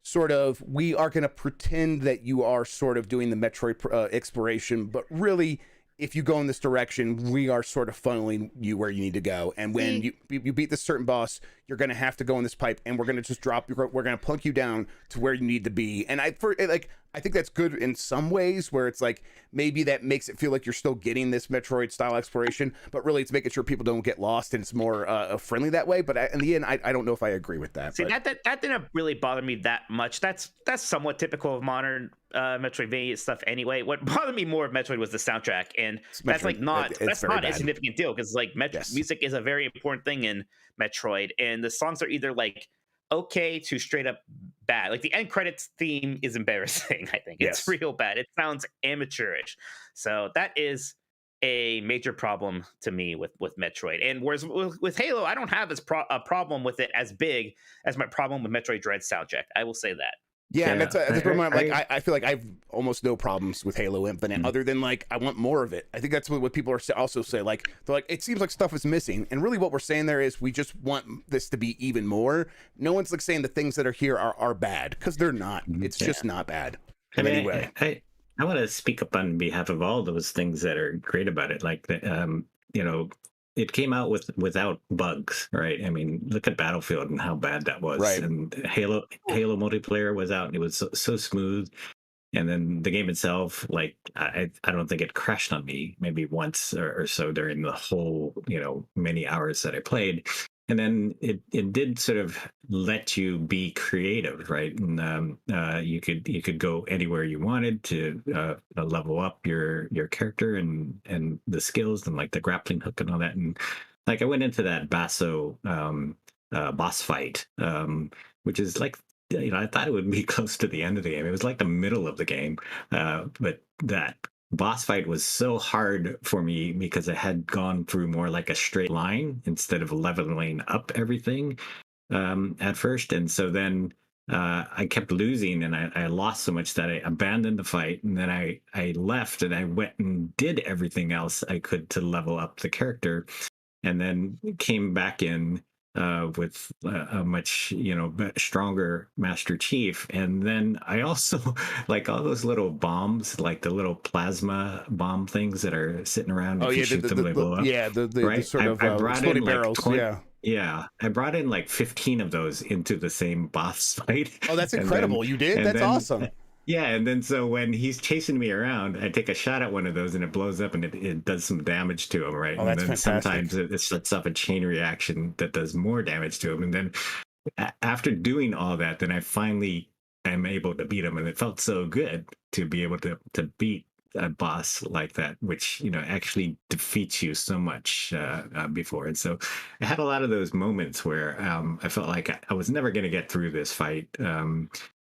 sort of, we are going to pretend that you are sort of doing the Metroid exploration, but really, if you go in this direction, we are sort of funneling you where you need to go. And when you beat this certain boss, you're going to have to go in this pipe, and we're going to just we're going to plunk you down to where you need to be. And I think that's good in some ways, where it's like maybe that makes it feel like you're still getting this Metroid style exploration, but really it's making sure people don't get lost, and it's more friendly that way. But in the end, I don't know if I agree with that. See, that didn't really bother me that much. That's somewhat typical of modern Metroidvania stuff anyway. What bothered me more of Metroid was the soundtrack, and that's like not a significant deal, because like music is a very important thing in Metroid, and the songs are either like okay to straight up bad. Like the end credits theme is embarrassing. I think it's real bad. It sounds amateurish. So that is a major problem to me with Metroid. And whereas with Halo, I don't have a problem with it as big as my problem with Metroid Dread soundtrack. I will say that. Yeah, and that's I feel like I've almost no problems with Halo Infinite, other than like I want more of it. I think that's what people are also say. Like they're like, it seems like stuff is missing, and really what we're saying there is we just want this to be even more. No one's like saying the things that are here are bad, because they're not. It's just not bad. Anyway, I want to speak up on behalf of all those things that are great about it. Like it came out without bugs, right? I mean, look at Battlefield and how bad that was. Right. And Halo multiplayer was out, and it was so smooth. And then the game itself, like I don't think it crashed on me, maybe once or so during the whole many hours that I played. And then it did sort of let you be creative, right? And you could go anywhere you wanted to level up your character and the skills, and like the grappling hook and all that. And like I went into that Basso boss fight, which is like, I thought it would be close to the end of the game. It was like the middle of the game, but that boss fight was so hard for me because it had gone through more like a straight line instead of leveling up everything at first. And so then I kept losing, and I lost so much that I abandoned the fight, and then I left and I went and did everything else I could to level up the character, and then came back in with a much stronger Master Chief. And then I also like all those little bombs, like the little plasma bomb things that are sitting around. If you shoot them, they blow up. Yeah, the sort of I brought exploding in like barrels. 20, yeah, I brought in like 15 of those into the same boss fight. Oh, that's incredible! You did? That's awesome. Yeah, and then so when he's chasing me around, I take a shot at one of those and it blows up and it does some damage to him, right? Oh, that's and then fantastic. Sometimes it sets up a chain reaction that does more damage to him. And then after doing all that, then I finally am able to beat him. And it felt so good to be able to beat a boss like that, which actually defeats you so much before. And so I had a lot of those moments where I felt like I was never going to get through this fight.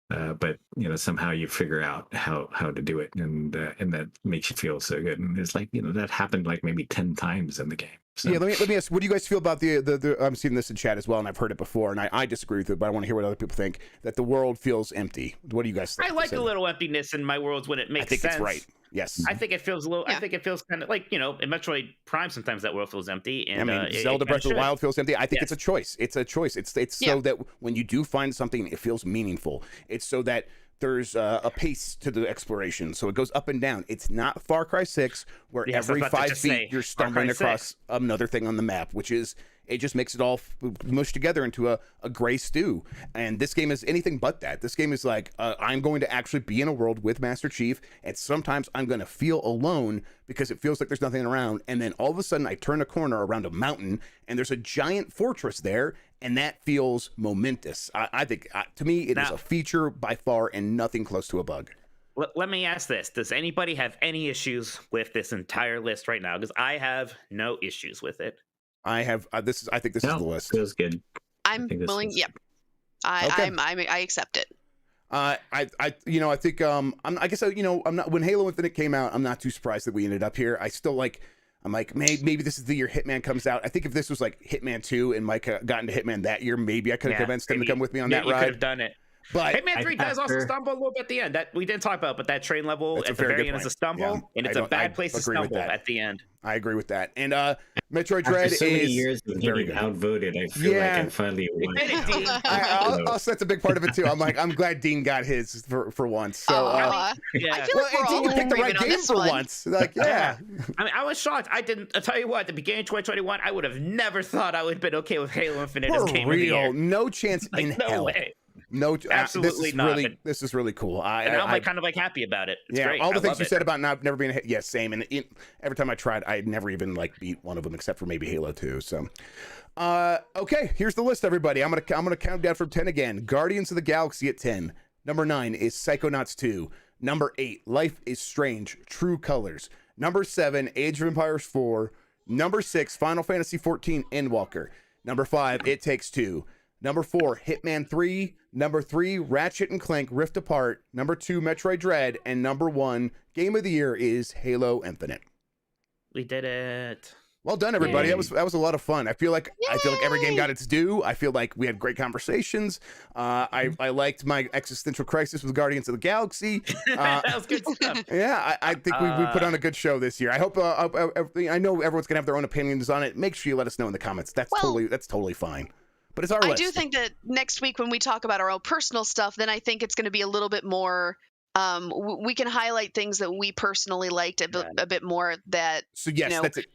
But somehow you figure out how to do it, and that makes you feel so good. And it's like that happened like maybe 10 times in the game. So. Yeah, let me ask, what do you guys feel about the I'm seeing this in chat as well, and I've heard it before, and I disagree with it, but I want to hear what other people think, that the world feels empty. What do you guys think? I like a little emptiness in my worlds when it makes sense. I think it's right. Yes. I think it feels a little. Yeah. I think it feels kind of like in Metroid Prime. Sometimes that world feels empty. And Zelda Breath of the Wild feels empty. I think it's a choice. It's a choice. It's so that when you do find something, it feels meaningful. It's so that there's a pace to the exploration, so it goes up and down. It's not Far Cry 6, where every 5 feet you're stumbling across another thing on the map, which is. It just makes it all mushed together into a gray stew. And this game is anything but that. This game is like, I'm going to actually be in a world with Master Chief, and sometimes I'm going to feel alone because it feels like there's nothing around. And then all of a sudden, I turn a corner around a mountain, and there's a giant fortress there, and that feels momentous. I think, to me, it is a feature by far and nothing close to a bug. Let me ask this. Does anybody have any issues with this entire list right now? Because I have no issues with it. I have I think this is the list. Feels good. I'm willing. Yep. I accept it. I think I guess I'm not, when Halo Infinite came out, I'm not too surprised that we ended up here. I'm like maybe this is the year Hitman comes out. I think if this was like Hitman 2 and Mike got into Hitman that year, maybe I could have convinced him to come with me on that ride. You could have done it. But Hitman 3 does also stumble a little bit at the end. That we didn't talk about, but that train level at the very end is a stumble, and it's a bad place to stumble at the end. I agree with that. And Metroid Dread After so many years of getting outvoted, I feel like I finally won. That's a big part of it too. I'm glad Dean got his for once. So I feel like we're all Dean picked the right game for once. Like, yeah. I mean, I was shocked. I'll tell you what. At the beginning of 2021, I would have never thought I would have been okay with Halo Infinite as game of the year. No chance in hell. Way. No, absolutely not. This is really cool. And I'm kind of happy about it. It's great. All the things you said about never being a hit. Yes, same. And every time I tried, I never even beat one of them except for maybe Halo 2. So, okay, here's the list, everybody. I'm gonna count down from 10 again. Guardians of the Galaxy at 10. Number 9 is Psychonauts 2. Number 8, Life is Strange: True Colors. Number 7, Age of Empires 4. Number 6, Final Fantasy 14: Endwalker. Number 5, It Takes Two. Number 4, Hitman 3. Number 3, Ratchet and Clank Rift Apart. Number 2, Metroid Dread. And number 1, Game of the Year is Halo Infinite. We did it. Well done, everybody. Yay. That was a lot of fun. I feel like every game got its due. I feel like we had great conversations. I liked my existential crisis with Guardians of the Galaxy. That was good stuff. Yeah, I think we put on a good show this year. I hope. I know everyone's gonna have their own opinions on it. Make sure you let us know in the comments. That's totally fine. But it's our list. I do think that next week when we talk about our own personal stuff, then I think it's going to be a little bit more. We can highlight things that we personally liked a bit more that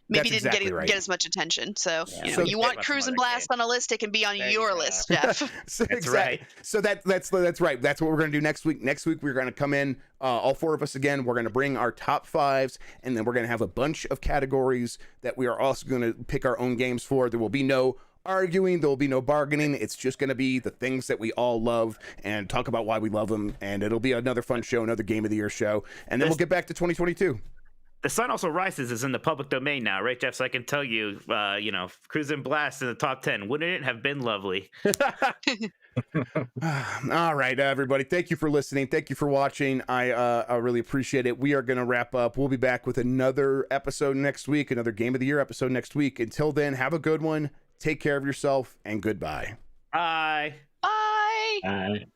maybe didn't get as much attention. So you want Cruise and Blast on a list, it can be on your list, Jeff. That's right. So that's right. That's what we're going to do next week. Next week we're going to come in, all 4 of us again. We're going to bring our top 5s, and then we're going to have a bunch of categories that we are also going to pick our own games for. There will be no arguing, there will be no bargaining. It's just going to be the things that we all love and talk about why we love them, and it'll be another fun show, another Game of the Year show, and then we'll get back to 2022. The Sun Also Rises is in the public domain now, right, Jeff? So I can tell you, Cruise and Blast in the top 10. Wouldn't it have been lovely? All right, everybody. Thank you for listening. Thank you for watching. I really appreciate it. We are going to wrap up. We'll be back with another episode next week, another Game of the Year episode next week. Until then, have a good one. Take care of yourself, and goodbye. Bye. Bye. Bye.